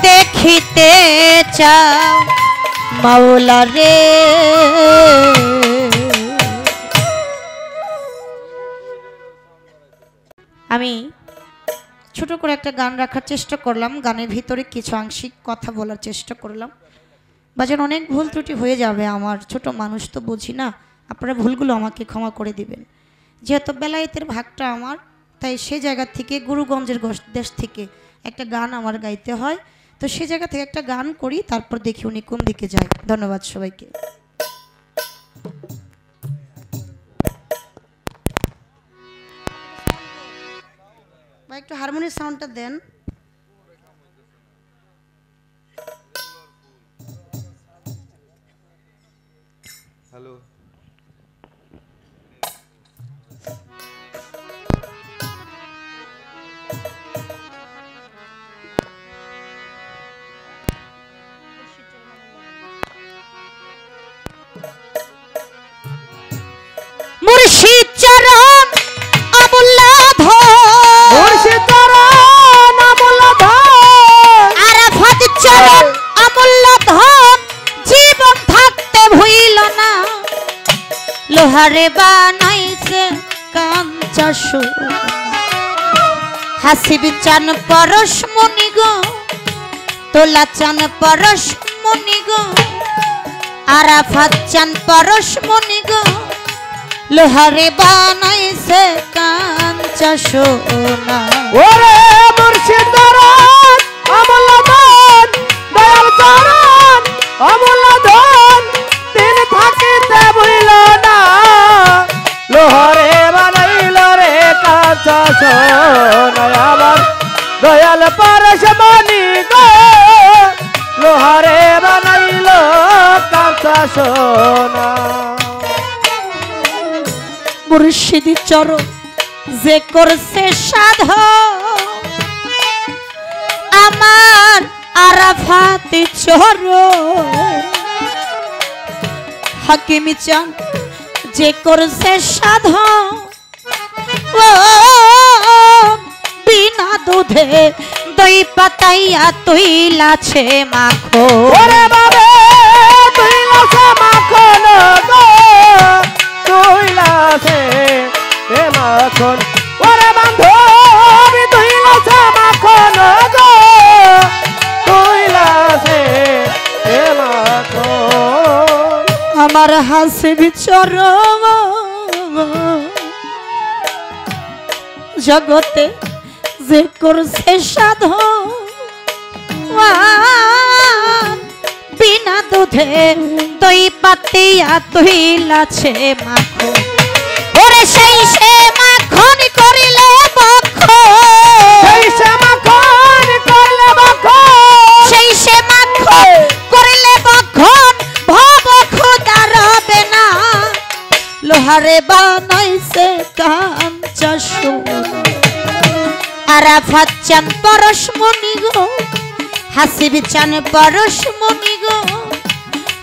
দেখিতে চাও মাওলা রে। আমি ছোট করে একটা গান রাখার চেষ্টা করলাম, গানের ভিতরে কিছু আংশিক কথা বলার চেষ্টা করলাম। বাজান অনেক ভুল ত্রুটি হয়ে যাবে, আমার ছোট মানুষ তো বুঝি না, আপনারা ভুলগুলো আমাকে ক্ষমা করে দিবেন। যেহেতু বেলায়েতের ভাগটা আমার, তাই সে জায়গা থেকে গুরুগঞ্জের দেশ থেকে একটা গান আমার গাইতে হয়, তো সে জায়গা থেকে একটা গান করি, তারপর দেখি উনি কোন দিকে যায়। ধন্যবাদ সবাইকে। বা একটু হারমোনিয়াম সাউন্ডটা দেন। হ্যালো মুর্শিদ চরণ আমুল্লা মুর্শিদ চরণ আমুল্লা ধন, আরাফাত চরণ আমুল্লা ধন, জীবন থাকতে ভুইল না, লোহারে বানাইছে কাঞ্চা সোনা, হাসিব চান পরশ মনি গো, তোলা চান পরশ মনি গো, আরাফাত চান পরশ মনি গো, লোহারে বানাইছে কাঞ্চা সোনা। ওরে মুর্শিদ চরণ আমুল্লা ধন, দয়াল চরণ আমুল্লা ধন, দিন থাকিতে ভুইল না, লোহরে বানাইল রে কাঁচা সোনা। আমার দয়াল পরশ মনি গো, লোহরে বানাইল কাঁচা সোনা। মুর্শিদ চরণ যে করছে সাধন, আমার আরাফাত চরণ, হাকিম চান যে করছে সাধন, ও বিনা দুধে দই পাতাইয়া তৈলাছে মাখো, ওরে বাবে তুই লাসে মাখন গো, তুই লাসে এ মাখন, ওরে বান্ধবী তুই লাসে মাখন গো, তুই লাসে এ মাখন। আমার হাসিব চরণ জগতে যে করছে সাধন, বিনা দুধে দই পাতিয়া তৈলাছে মাখো, ওরে সেই সে মাখন করিলে বক্ষ, সেই সে মাখন করলে মাখন, সেই সে মাখন করিলে বক্ষণ, ভব ক্ষুধা রবে না, লোহারে বানাইছে কাঞ্চা সোনা, আরাফাত চান পরশ মনি গো, হাসিব চান পরশ মনি গো,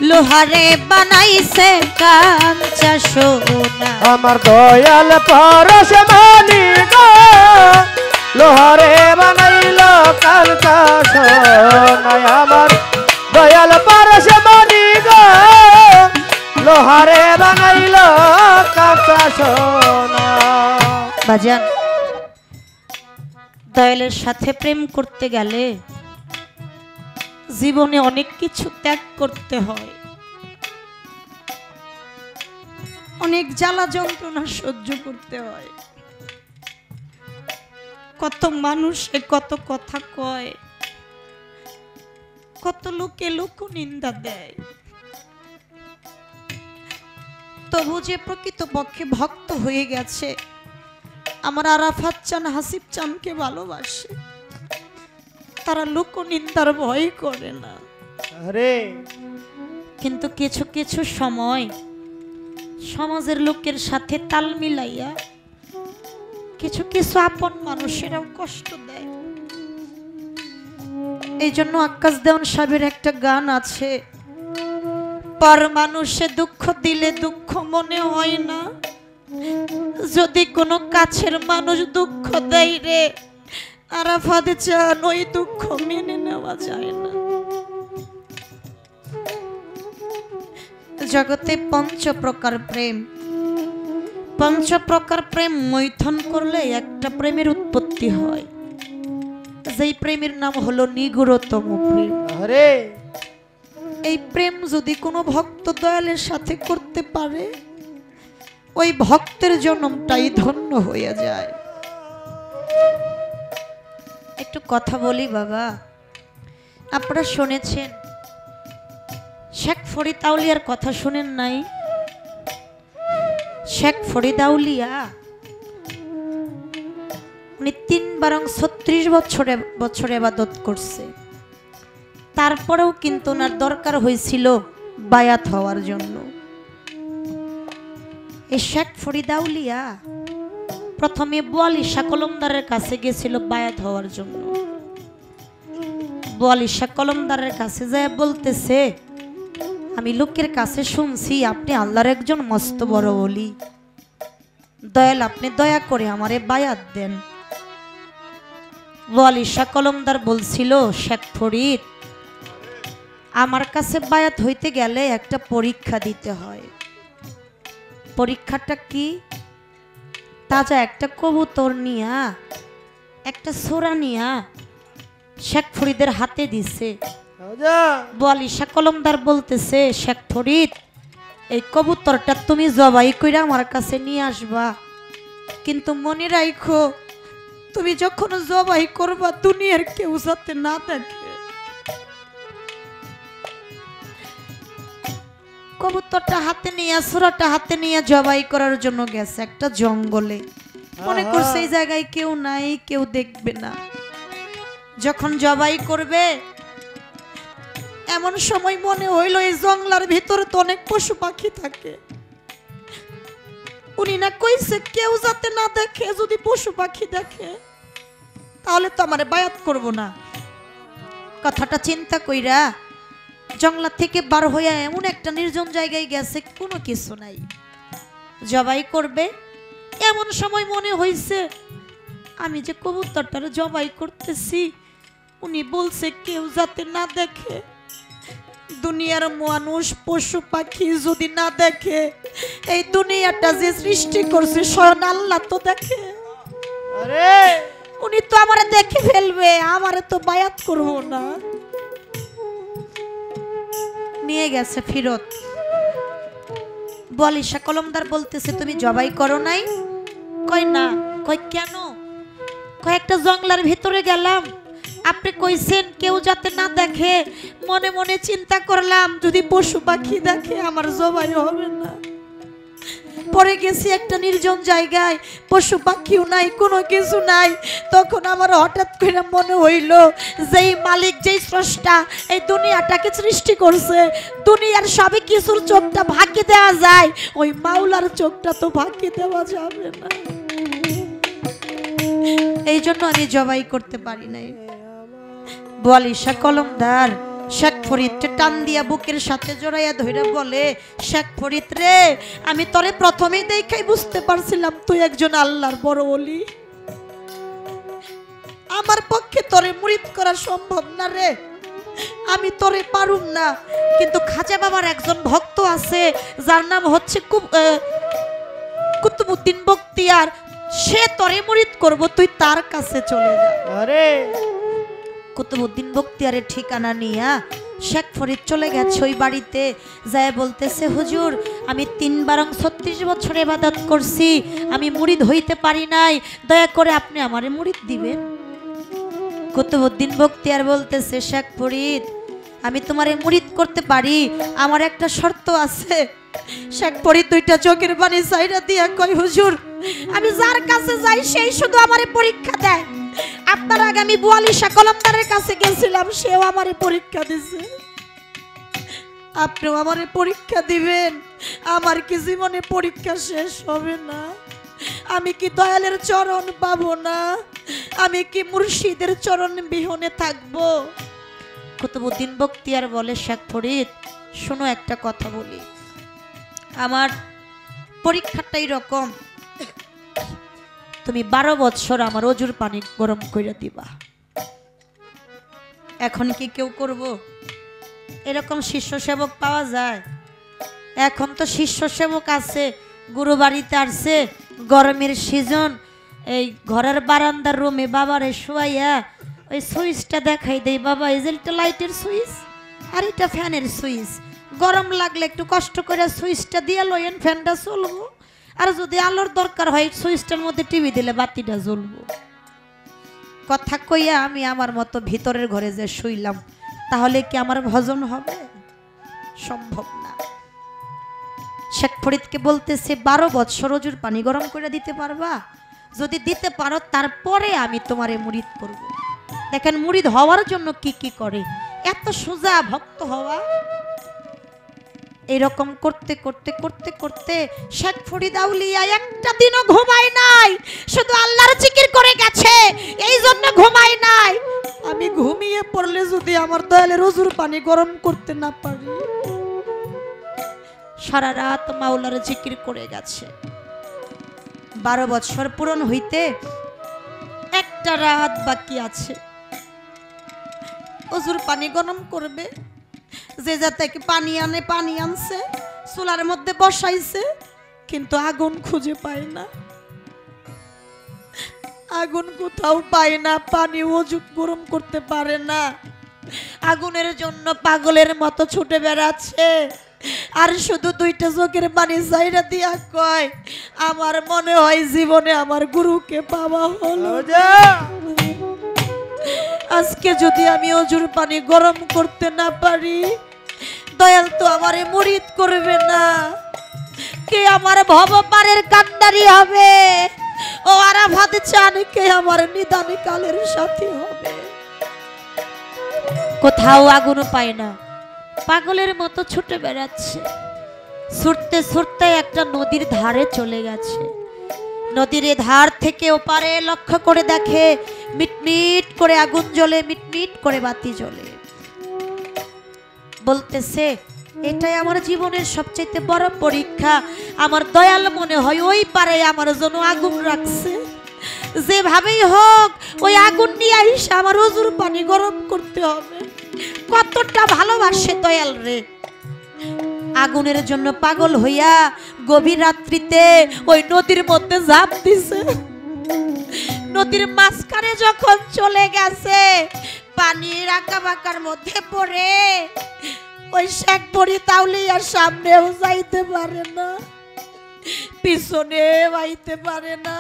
লোহারে বানাইছে কাঞ্চা সোনা। আমার দয়াল পরশ মনি গো, লোহারে বানাইল কাঞ্চা সোনা। আমার দয়াল পরশ মনি গো, লোহারে বানাইল কাঞ্চা সোনা। বাজান দয়ালের সাথে প্রেম করতে গেলে জীবনে অনেক কিছু ত্যাগ করতে হয়, অনেক জ্বালা যন্ত্রণা সহ্য করতে হয়, কত মানুষে কত কথা কয়, কত লোকে লোক নিন্দা দেয়, তবু যে প্রকৃতপক্ষে ভক্ত হয়ে গেছে, আমার আরাফাত চান হাসিব চানকে ভালোবাসে, তারা লোক নিন্দার ভয় করে না। আরে কিন্তু কিছু কিছু সময় সমাজের লোকের সাথে তাল মিলাইয়া কিছু কিছু আপন মানুষেরাও কষ্ট দেয়। এই জন্য আকাশ দেওয়ান সাহেবের একটা গান আছে, পর মানুষে দুঃখ দিলে দুঃখ মনে হয় না, যদি কোনো কাছের মানুষ দুঃখ দেয় রে, আরাফাত চান ওই দুঃখ মেনে নেওয়া যায় না। জগতে পঞ্চ প্রকার প্রেম, পঞ্চ প্রকার প্রেম মৈথন করলে একটা প্রেমের উৎপত্তি হয়। যেই প্রেমের নাম হলো নিগুড়তম প্রেম। আরে এই প্রেম যদি কোনো ভক্ত দয়ালের সাথে করতে পারে ওই ভক্তের জন্মটাই ধন্য হয়ে যায়। একটু কথা বলি বাবা, আপনারা শুনেছেন শেখ ফরিদ আউলিয়ার কথা শুনেন নাই? শেখ ফরিদ আউলিয়া উনি ৩ বছরে ইবাদত করছে, তারপরেও কিন্তু ওনার দরকার হয়েছিল বায়াত হওয়ার জন্য। এই শেখ ফরিদ আউলিয়া প্রথমে বোয়ালি শাহ কলমদারের কাছে গেছিল বায়াত হওয়ার জন্য। বোয়ালি শাহ কলমদারের কাছে যায় বলতেছে, আমি লোকের কাছে শুনছি আপনি আল্লাহর একজন মস্ত বড় ওলি, দয়াল আপনি দয়া করে আমারে বায়াত দেন। বোয়ালি শাহ কলমদার বলছিল, শেখ ফরিদ আমার কাছে বায়াত হইতে গেলে একটা পরীক্ষা দিতে হয়। পরীক্ষাটা কি? তাজা একটা কবুতর নিয়া একটা ছোরা নিয়া শেখ ফরিদের হাতে দিছে। বোয়ালি শাহ কলমদার বলতেছে, শেখ ফরিদ এই কবুতরটা তুমি জবাই কইরা আমার কাছে নিয়ে আসবা, কিন্তু মনে রাখো তুমি যখন জবাই করবা দুনিয়ার কেউ যাতে না দেখে। কবুতরটা হাতে নিয়ে ছোরাটা হাতে নিয়ে জবাই করার জন্য গেছে একটা জঙ্গলে, মনে করছে এই জায়গায় কেউ নাই, কেউ দেখবে না। যখন জবাই করবে এমন সময় মনে হইল এই জঙ্গলার ভিতরে তো অনেক পশু পাখি থাকে, উনি না কইছে কেউ যাতে না দেখে, যদি পশু পাখি দেখে তাহলে তো আমারে বায়াত করব না। কথাটা চিন্তা কইরা জঙ্গলা থেকে বার হইয়া এমন একটা নির্জন জায়গায় গেছে, কোনো কিছু নাই, জবাই করবে। এমন সময় মনে হইছে আমি যে কবুতরটার জবাই করতেছি উনি বলছে কেউ যাতে না দেখে, দুনিয়ার মানুষ পশু পাখি যদি না দেখে, এই দুনিয়াটা যে সৃষ্টি করছে স্বয়ং আল্লাহ তো দেখে। আরে উনি তো আমারে দেখে ফেলবে, আমারে তো বায়াত করব না। নিয়ে গেছে ফিরত। বোয়ালি শাহ কলমদার বলতেছে, তুমি জবাই করো নাই? কই না। কই কেন? কয় একটা জঙ্গলার ভিতরে গেলাম, আপনি কইছেন কেউ যাতে না দেখে, মনে মনে চিন্তা করলাম যদি পশু পাখি দেখে আমার জবাই হবে না। পরে গেছি একটা নির্জন জায়গায়, পশু পাখিও নাই, কোনো কিছু নাই। তখন আমার হঠাৎ করে মনে হইল যেই মালিক, যেই স্রষ্টা এই দুনিয়াটাকে সৃষ্টি করছে, দুনিয়ার সবে কিছুর চোখটা ভাঙি দেওয়া যায়, ওই মাওলার চোখটা তো ভাঙি দেওয়া যাবে না। এই জন্য আমি জবাই করতে পারি নাই। বোয়ালি শাহ কলমদার শেখ ফরিদকে টান দিয়া বুকের সাথে জড়াইয়া ধইরা বলে, শেখ ফরিদ রে, আমি তোরে প্রথমেই দেখাই বুঝতে পারছিলাম তুই একজন আল্লাহর বড় ওলি, আমার পক্ষে তোরে মুরিদ করা সম্ভব না রে, আমি তোরে পারুম না। কিন্তু খাজা বাবার একজন ভক্ত আছে যার নাম হচ্ছে কুতুবউদ্দিন বখতিয়ার, সে তোরে মুরিদ করব, তুই তার কাছে চলে যা। আরে কুতুবউদ্দিন বখতিয়ারের ঠিকানা নিয়া শেখ ফরিদ চলে গেছে ওই বাড়িতে। যায় বলতেছে, হুজুর আমি ৩ বছর ইবাদত করছি, আমি মুরিদ হইতে পারি নাই, দয়া করে আপনি আমারে মুরিদ দিবেন। কুতুবউদ্দিন বখতিয়ার বলতেছে, শেখ ফরিদ আমি তোমারে মুরিদ করতে পারি, আমার একটা শর্ত আছে। শেখ ফরিদ দুইটা চোখের পানি ছাইরা দিয়া কই, হুজুর আমি যার কাছে যাই সেই শুধু আমারে পরীক্ষা দেয়। আপনার আগে আমি বোয়ালি শাহ কলমদারের কাছে গেছিলাম, সেও আমারে পরীক্ষা দিছে, আপনিও আমারে পরীক্ষা দিবেন। আমার কি জীবনে পরীক্ষা শেষ হবে না? আমি কি দয়ালের চরণ পাবো না? আমি কি মুর্শিদের চরণ বিহনে থাকবো? কুতুবউদ্দিন বখতিয়ার বলে, শেখ ফরিদ শোনো একটা কথা বলি, আমার পরীক্ষাটাই রকম, তুমি 12 বছর আমার অজুর পানি গরম করে দিবা। এখন কি কেউ করব? এরকম শিষ্য সেবক পাওয়া যায়? এখন তো শিষ্য সেবক আছে, গুরু বাড়িতে আসছে, গরমের সিজন, এই ঘরের বারান্দার রুমে বাবারে শোয়াইয়া ওই সুইচটা দেখাই দেই বাবা, এই যে এটা লাইটের সুইচ আর এটা ফ্যানের সুইচ। গরম লাগলে একটু কষ্ট করে সুইচটা দিয়ে লইয়েন, ফ্যানটা চলবো। আর যদি আলোর দরকার হয় সুইচটার মধ্যে টিভি দিলে বাতিটা জ্বলবো। কথা কইয়া আমি আমার মতো ভিতরের ঘরে যে শুইলাম, তাহলে কি আমার ভজন হবে? সম্ভব না। শেখ ফরিদকে বলতেছে 12 বছর অজুর পানি গরম করে দিতে পারবা? যদি দিতে পারো তারপরে আমি তোমারে মুরিদ করব। দেখেন মুরিদ হওয়ার জন্য কি কি করে, এত সোজা ভক্ত হওয়া। এরকম করতে করতে করতে করতে শেখ ফরিদ আউলিয়া একটা দিনও ঘুমায় নাই, শুধু আল্লাহর জিকির করে গেছে, এই জন্য ঘুমায় নাই। আমি ঘুমিয়ে পড়লে যদি আমার দয়ালের অজুর পানি গরম করতে না পারি। সারা রাত মাওলার জিকির করে গেছে। 12 বছর পূরণ হইতে একটা রাত বাকি আছে। অজুর পানি গরম করবে, যে যাতে পানি আনে পানি আনছে, চুলার মধ্যে বসাইছে, কিন্তু আগুন খুঁজে পায় না। আগুন কোথাও পায় না, পানি অজু গরম করতে পারে না। আগুনের জন্য পাগলের মতো ছুটে বেড়াচ্ছে। আর শুধু 2টা চোখের পানি যাইরা দিয়া কয়, আমার মনে হয় জীবনে আমার গুরুকে পাওয়া হলো। আজকে যদি আমি অজুর পানি গরম করতে না পারি, দয়াল তো আমারে মুরিদ করবে না, কে আমার ভবপারের কান্ডারি হবে? ও আরাফাত চান কে আমার নিদান কালের সাথী হবে? কোথাও আগুন পায় না, পাগলের মতো ছুটে বেড়াচ্ছে। ছুটতে ছুটতে একটা নদীর ধারে চলে গেছে। নদীর ধার থেকে ওপারে লক্ষ্য করে দেখে মিটমিট করে আগুন জ্বলে, মিটমিট করে বাতি জ্বলে। বলতেছে এটাই আমার জীবনের সবচেয়ে বড় পরীক্ষা। আমার দয়াল মনে হয় ওই পারে আমার জন্য আগুন রাখছে, যেভাবেই হোক ওই আগুন নিয়ে আইসা আমার অজুর পানি গরম করতে হবে। কতটা ভালোবাসে দয়াল রে। আগুনের জন্য পাগল হইয়া গভীর রাত্রিতে ওই নদীর মধ্যে ঝাঁপ দিছে। নদীর মাঝখানে যখন চলে গেছে, পানির আঁকা বাঁকার মধ্যে পড়ে ওই শেখ ফরিদ আউলিয়ার সামনেও যাইতে পারে না, পিছনে যাইতে পারে না।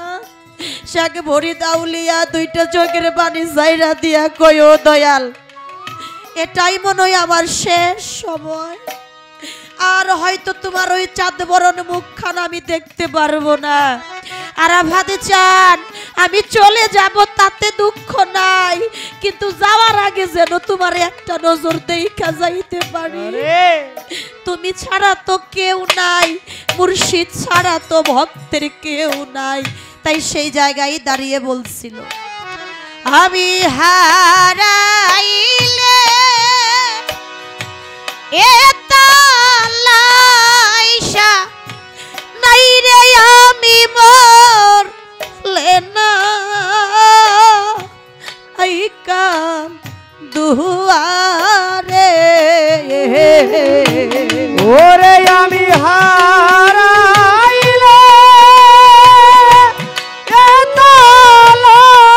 শেখ ফরিদ আউলিয়া 2টা চোখের পানি যাইরা দিয়া কয়, ও দয়াল, এটাই মনে হয় আমার শেষ সময়। আর হয়তো তোমার ওই চাঁদ বরণ মুখখান আমি দেখতে পারবো না। আরাফাত চান আমি চলে যাব, তাতে দুঃখ নাই, কিন্তু যাওয়ার আগে যেন তোমার একটা নজর দেখা যাইতে পারি। তুমি ছাড়া তো কেউ নাই, মুর্শিদ ছাড়া তো ভক্তের কেউ নাই। তাই সেই জায়গায় দাঁড়িয়ে বলছিল, আমি হারাইলে এতালাইশা নাই রে আমি মরলে না, আই কাম দুয়ারে ওরে আমি হারাইলে এতালাইশা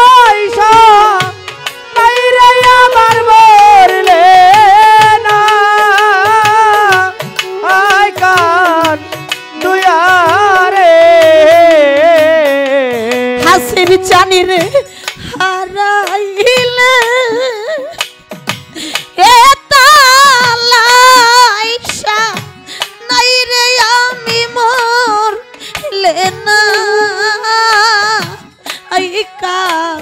নাই রে আমার মরলে না, আই কান দুয়ারে হাসির চানি রে হারাইলে এতালাইশা নাই রে আমি মরলে না, আই কান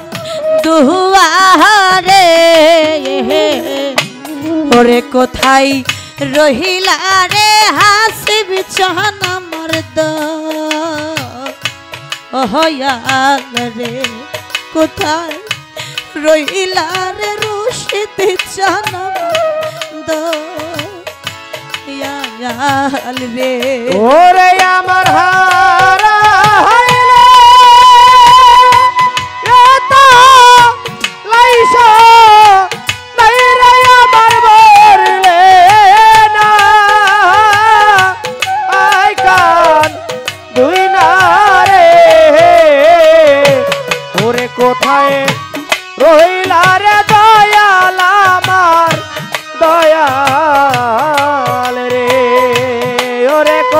দুয়ারে ওরে কোথায় রহিলা রে হাসিব চান আমার দয়াল রে, কোথায় রহিলা রে রশিদ চান দয়াল রে। ওরে আমার হারাইলে এতালাইশা নাই রে আমার মরলে না, আই কান দুই না রে। ওরে কোথায় রহিলা রে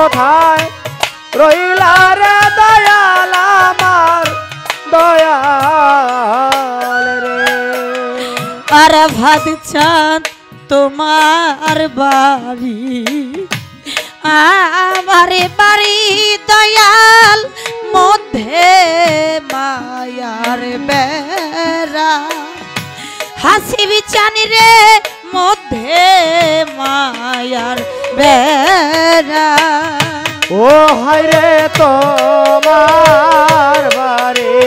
কোথায় রইলা রে দয়াল আমার দয়াল রে। আর ভাত চাঁদ তোমার বাড়ি আমার বাড়ি দয়াল মধ্যে মায়ার বেড়া হাসি বিচানি রে মধ্যে মায়ার বেড়া। ও হায়রে তোমার বাড়ি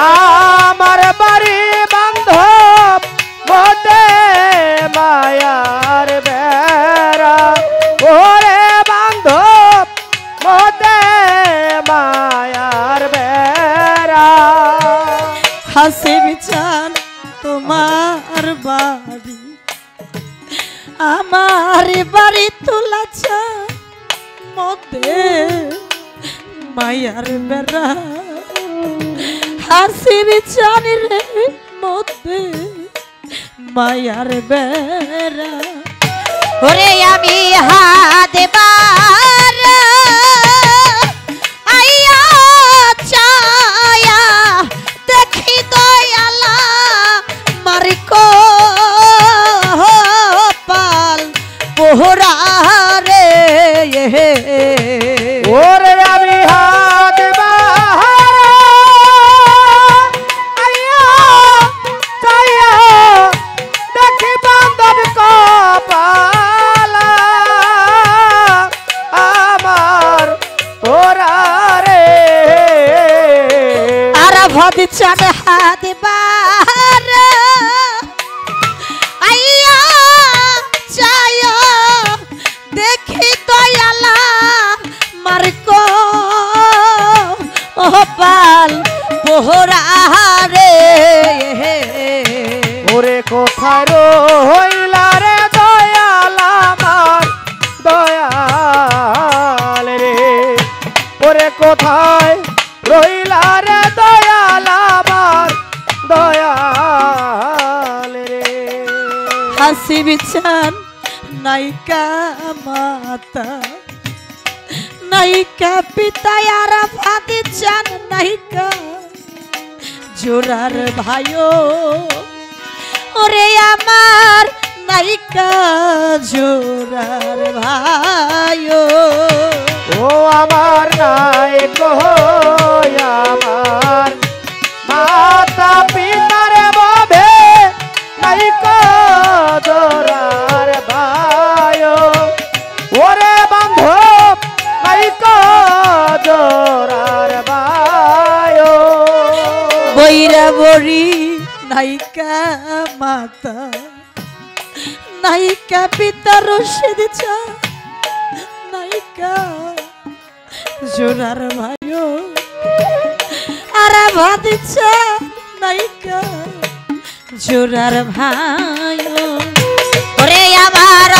আমার বাড়ি বান্ধব মধ্যে মায়ার বেড়া। ওরে বান্ধব মধ্যে মায়ার বেড়া। হাসি বিচান তোমার বাড়ি আমার বাড়ি তুলাছা মধ্যে মায়ার বেড়া হাসি বিচানি রে মধ্যে মায়ার বেড়া। ওরে আমি হাত বার আইয়া চায়া দেখি দয়ালা মারিকো পাল পোহরা রে। ওরে আমি হাত বাহার আইয়া চাইয়া দেখি বান্ধব কপালা আমার ওরা রে। আর ভাত চাঁদ হাত বার আইয়া চায়া দেখি দয়ালা মারকো ও পাল পোহরা রে। ওরে কোথায় রইলা রে দয়াল আমার দয়াল রে। ওরে কোথায় রইলা রে দয়াল আমার দয়াল রে। হাসি বিচান নাইকা মাতা নাইকা পিতা আর ভাতি চান নাইকা জোরার ভাইও ওরে আমার নাইকা জোরার ভাইও। ও আমার নাই গো আমার মাতা পিতার বাবে নাই গো জোরার ভাইও। ওরে বান্ধব নাই গো জোরার ভাইও। বৈরা বড়ি নাইকা মাতা নাইকা পিতা রশিদ চা নাইকা জোরার ভাইও আর ভাদিছা নাইকা জোরার ভাইও। ওরে আমার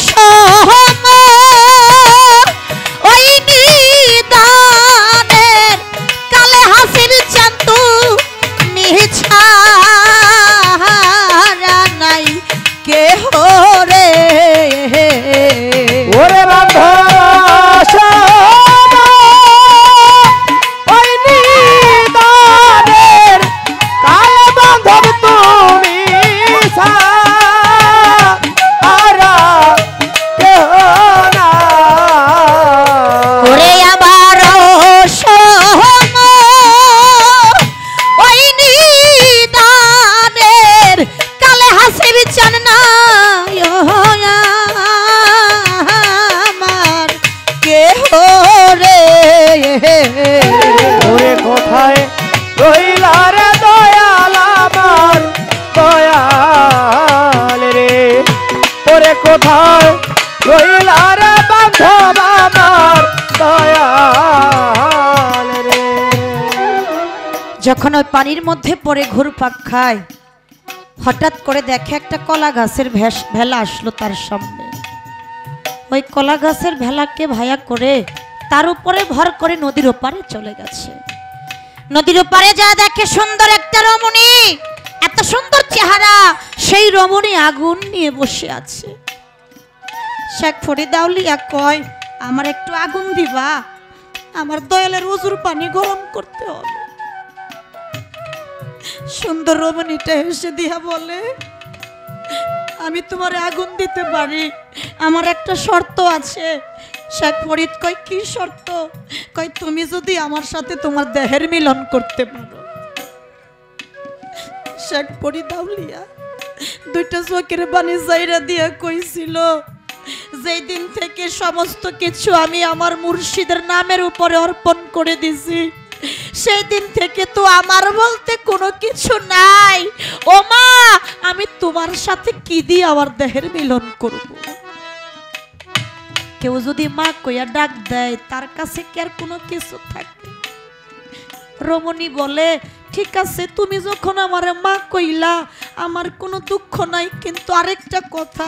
সোহম ওই নিদানের কালে হাসির চান্তু মিছা নাই কেহ রে। ওরে বান্ধব ওই নিদানের কালে বান্ধব তুমি সারা কেহ না। ওরে আবার সোহম ওই নিদানের কালে হাসি বিচান নাই আমার কেহ রে। ওরে কোথায় রইলা রে দয়াল আমার দয়াল রে। ওরে কোথায় রইলা রে বান্ধব আমার দয়াল রে। যখন ওই পানির মধ্যে পড়ে ঘুরপাক খায় হঠাৎ করে দেখে একটা কলা গাছের ভেলা আসলো তার সামনে। ওই কলা গাছের ভেলাকে ভায়া করে তার উপরে ভর করে নদীর ওপারে চলে গেছে। নদীর ওপারে যা দেখে সুন্দর একটা রমণী, এত সুন্দর চেহারা, সেই রমণী আগুন নিয়ে বসে আছে। শেখ ফরিদ আউলিয়া কয় আমার একটু আগুন দিবা, আমার দয়ালের উজুর পানি গরম করতে হবে। সুন্দর রমণীটা হেসে দিয়া বলে, আমি তোমার আগুন দিতে পারি, আমার একটা শর্ত আছে। শেখ ফরিদ কয়, কি শর্ত? কয়, তুমি যদি আমার সাথে তোমার দেহের মিলন করতে পারো। শেখ ফরিদ আউলিয়া দুইটা চোখের পানি জাইরা দিয়া কইছিল, যেই দিন থেকে সমস্ত কিছু আমি আমার মুর্শিদের নামের উপরে অর্পণ করে দিছি, সেই দিন থেকে তো আমার বলতে কোনো কিছু নাই। ও মা, আমি তোমার সাথে কি দিয়ে আমার দেহের মিলন করব? কেউ যদি মা কইয়া ডাক দেয়, তার কাছে কি আর কোনো কিছু থাকে? রমণী বলে, ঠিক আছে, তুমি যখন আমারে মা কইলা, আমার কোনো দুঃখ নাই, কিন্তু আরেকটা কথা,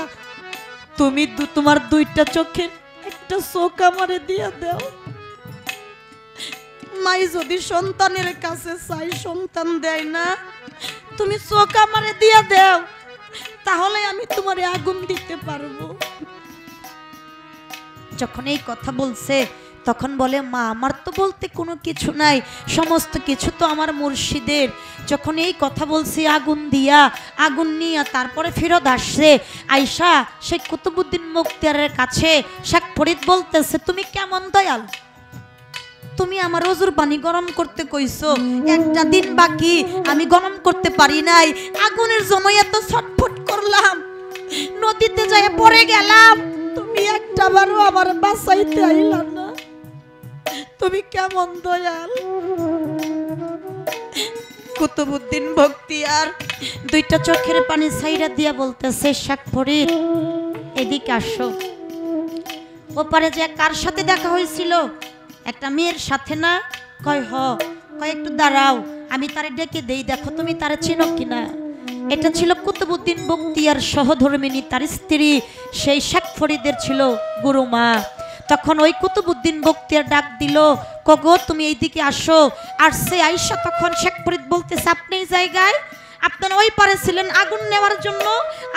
তুমি তোমার দুইটা চোখের একটা চোখ আমারে দিয়া দাও। মাই যদি সন্তানের কাছে চাই, সন্তান দেয় না, তুমি চোখ আমারে দিয়া দাও, তাহলে আমি তোমারে আগুন দিতে পারবো। যখন এই কথা বলছে, তখন বলে, মা আমার তো বলতে কোনো কিছু নাই, সমস্ত কিছু তো আমার মুর্শিদের। যখন এই কথা বলছি, আগুন দিয়া, আগুন নিয়ে তারপরে ফেরত আসছে। আয়শা শেখ কুতুবউদ্দিন মুক্তিয়ারের কাছে শেখ ফরিদ বলতেছে, তুমি কেমন দয়াল, তুমি আমার ওজুর পানি গরম করতে কইছো, একটা দিন বাকি, আমি গরম করতে পারি নাই, আগুনের জন্য এত ছটফট করলাম, নদীতে যাই পড়ে গেলাম, তুমি একটা বারও আমার বাঁচাইতে আইলা না, তুমি কেমন দয়াল? কুতুবউদ্দিন বখতিয়ার দুইটা চোখের পানি ছাইরা দিয়া বলতেছে, শেখ ফরিদ এদিকে আসো। ওপারে যে কার সাথে দেখা হয়েছিল? একটা মেয়ের সাথে না? কয় হ। কয় একটু দাঁড়াও, আমি তারে ডেকে দেই, দেখো তুমি তারে চিনো কিনা। এটা ছিল কুতুবউদ্দিন বখতিয়ার সহধর্মিনী, তার স্ত্রী, সেই শেখ ফরিদের ছিল গুরুমা। তখন ওই কুতুবউদ্দিন বখতিয়ার ডাক দিল, কগো তুমি এইদিকে আসো। আসছে আয়েশা, তখন শেখ ফরিদ বলতেছে, আপনি এই জায়গায়, আপনার ওই পারে ছিলেন আগুন নেওয়ার জন্য,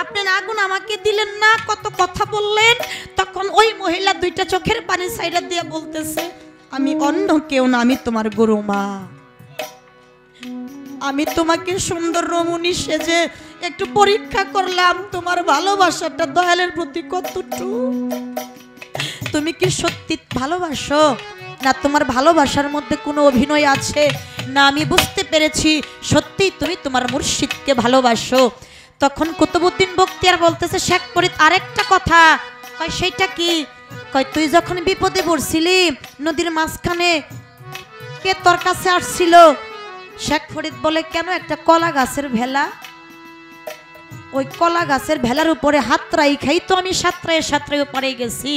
আপনি আগুন আমাকে দিলেন না, কত কথা বললেন। তখন ওই মহিলা দুইটা চোখের পানি ছাইরা দিয়ে বলতেছে, আমি অন্য কেউ না, আমি তোমার গুরুমা। আমি তোমাকে সুন্দর রমণী সেজে একটু পরীক্ষা করলাম, তোমার ভালোবাসাটা দয়ালের প্রতি কতটুকু, তুমি কি সত্যি ভালোবাসো, না তোমার ভালোবাসার মধ্যে কোনো অভিনয় আছে? না, আমি বুঝতে পেরেছি সত্যি তুমি তোমার মুর্শিদকে ভালোবাসো। তখন কুতুবউদ্দিন বখতিয়ার বলতেছে, শেখ ফরিদ আরেকটা কথা। কয় সেইটা কি? কয় তুই যখন বিপদে পড়ছিলি নদীর মাঝখানে, কে তোর কাছে আসছিল? শেখ ফরিদ বলে, কেন? একটা কলা গাছের ভেলা, ওই কলা গাছের ভেলার উপরে হাত রাইখাই তো আমি সাঁতরায় সাঁতরায় পড়ে গেছি।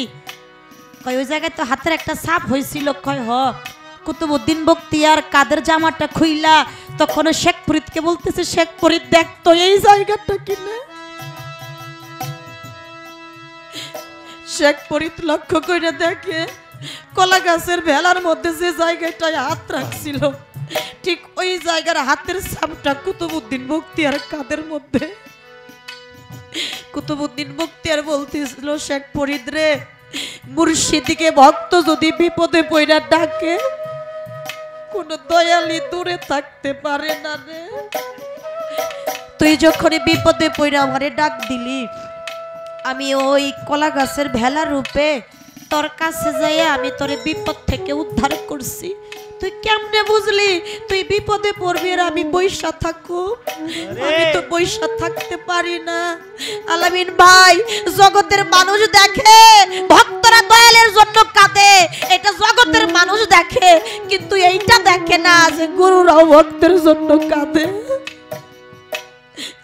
কয় ওই জায়গায় তো হাতের একটা ছাপ হয়েছিল। কয় হ। কুতুবউদ্দিন বখতিয়ার কাদের জামাটা খুইলা তখন শেখ ফরিদকে বলতেছে, শেখ ফরিদ দেখ তো এই জায়গাটা কিনে। শেখ ফরিদ লক্ষ্য করে দেখে কলা গাছের ভেলার মধ্যে যে জায়গাটায় হাত রাখছিল, ঠিক ওই জায়গার হাতের ছাপটা কুতুবউদ্দিন বখতিয়ার কাদের মধ্যে। কুতুবউদ্দিন বখতিয়ার বলতেছিল, শেখ ফরিদ রে, মুর্শিদকে ভক্ত যদি বিপদে পইরা ডাকে, কোন দয়ালি দূরে থাকতে পারে না রে। তুই যখন বিপদে পইরা আমারে ডাক দিলি, আমি ওই কলা গাছের ভেলা রূপে তোর কাছে যাইয়া আমি তোরে বিপদ থেকে উদ্ধার করছি। তুই কেমনে বুঝলি তুই বিপদে পড়বি আর আমি বৈশা থাকবো? আমি তো বৈশা থাকতে পারি না। আলামিন ভাই, জগতের মানুষ দেখে ভক্তরা দয়ালের জন্য কাঁদে, এটা জগতের মানুষ দেখে, কিন্তু এইটা দেখে না যে গুরুরাও ভক্তের জন্য কাঁদে।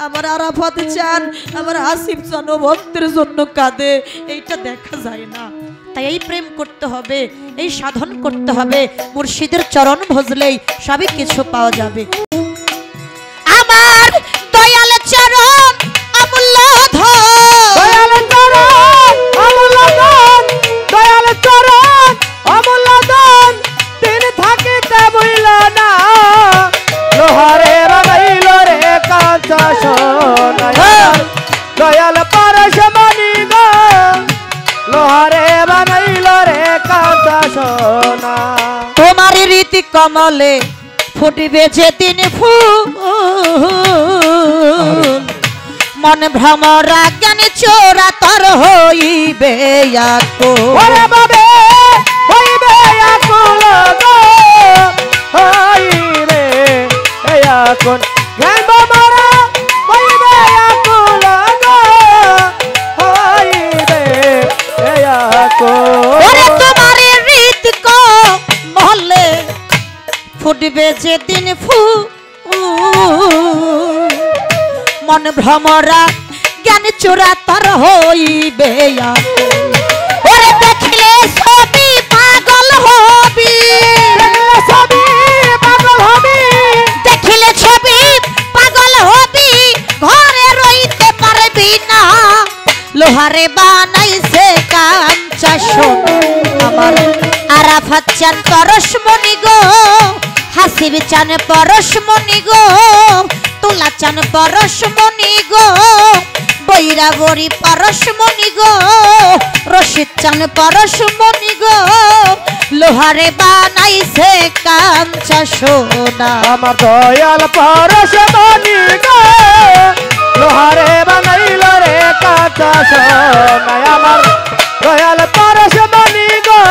আমার আরাফাত চান, আমার আসিফ চান ভক্তের জন্য কাঁদে, এইটা দেখা যায় না। তাই এই প্রেম করতে হবে, এই সাধন করতে হবে, মুর্শিদের চরণ ভজলেই সবই কিছু পাওয়া যাবে। আমার দয়াল চরণ অমূল্য ধন, দয়াল চরণ অমূল্য ধন, দয়াল চরণ অমূল্য ধন, দিন থাকিতে বইল না, লোহারে বানাইল রে কাঁচা সোনা, দয়াল পরশ মানি গো, লোহারে বানাইল রে রীতি কমলে ফুটিবে যেদিন ফুল মন ভ্রমরা জ্ঞানী চোরা তর হইবে আকুল। ওরে বাবে হইবে আকুল গো হইবে আকুল জ্ঞান ভ্রমরা হইবে আকুল গো হইবে আকুল। ওরে তোমার রীতি কমলে ফুটবে যেদিন ফুল মন ভ্রমরা জ্ঞান চোরা তর হইবে আকুল। ওরে দেখলে ছবি পাগল হবি ছবি পাগল হবি দেখলে ছবি পাগল হবি ঘরে রইতে পারবি না লোহারে বানাইছে কাঞ্চা সোনা আমার আরাফাত চান পরশমণি গো হাসিব চান পরশমণি গো তোলা চান পরশমণি গো বৈরাবরী পরশমণি গো রশিদ চান পরশমণি গো লোহারে বানাইছে কাঞ্চা সোনা আমার দয়াল পরশমণি গো লোহারে বানাইল রে কাঁচা সোনা। আমার দয়াল পরশমণি গো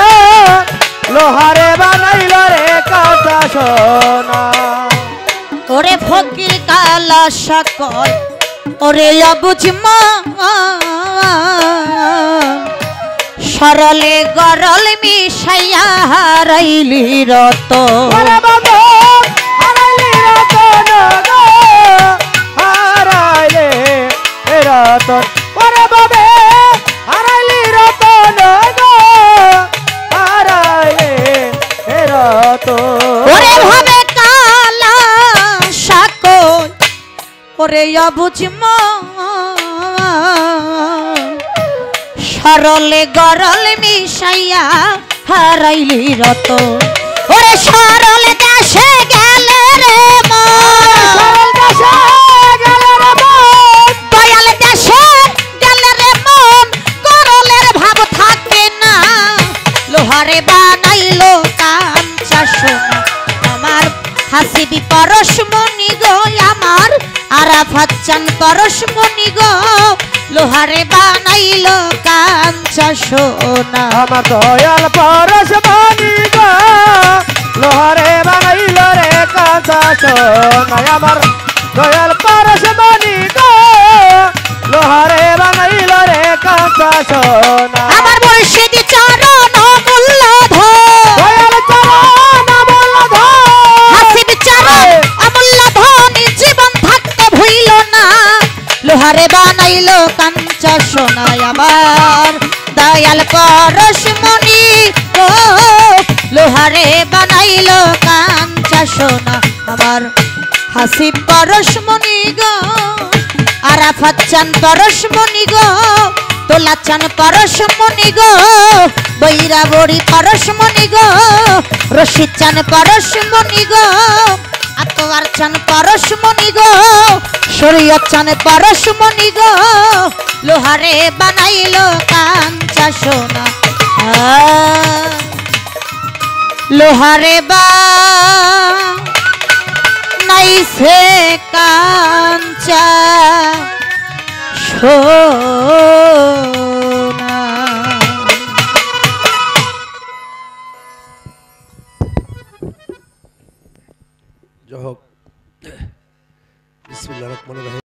লোহারে বানাইল রে কাঁচা সোনা। ওরে ফকির কালা সকল ওরে অবুঝ সরলে গরল মিশাইয়া হারাইলি রত ওরে বাবা হারাইলি রতন গো হারাইলে রতন ওরে বাবে হারাইলি রতন গো হারাইলে রতন। ওরে ভাবে কালা সকল ওরে অবুঝ সরলে গরল মিশাইয়া হারাইলি রত ওরে সরল দেশে গেলে রে সরল দেশে গেলে রে মন দয়াল দেশে গেলে রে মন করলের ভাব থাকে না লোহারে বানাইলো কাঞ্চা সোনা আমার হাসিবি পরশমণি গো আমার আরাফাত চান পরশমণি গো লোহারে বানাইলো কাঞ্চা সোনা আমার দয়াল পরশমণি গো লোহারে বানাইল রে কাঁচা সোনা। আমার দয়াল পরশমণি গো লোহারে বানাইল রে কাঁচা সোনা। আমার মুর্শিদি চরণ মূল্য দয়াল চরণ অমূল্য ধন হাসিবি চরণ অমূল্য ধন জীবন থাকতে ভুইল না লোহারে বানাইলো কাঞ্চা সোনা আমার দয়াল পরশমণি ও লোহারে বানাইলো কাঞ্চা সোনা আমার হাসিব পরশমণি গো আরাফাত চান পরশমণি গো তোলা চান পরশমণি গো বৈরাবরী পরশমণি গো রশিদ চান পরশমণি গো আতোয়ার চান পরশমণি গো শরীয়ত চান পরশমণি গো লোহারে বানাইলো কাঞ্চা সোনা লোহারে বানাইছে কাঞ্চা সোনা। যাই হোক বিসমিল্লাহির রহমানির রহিম।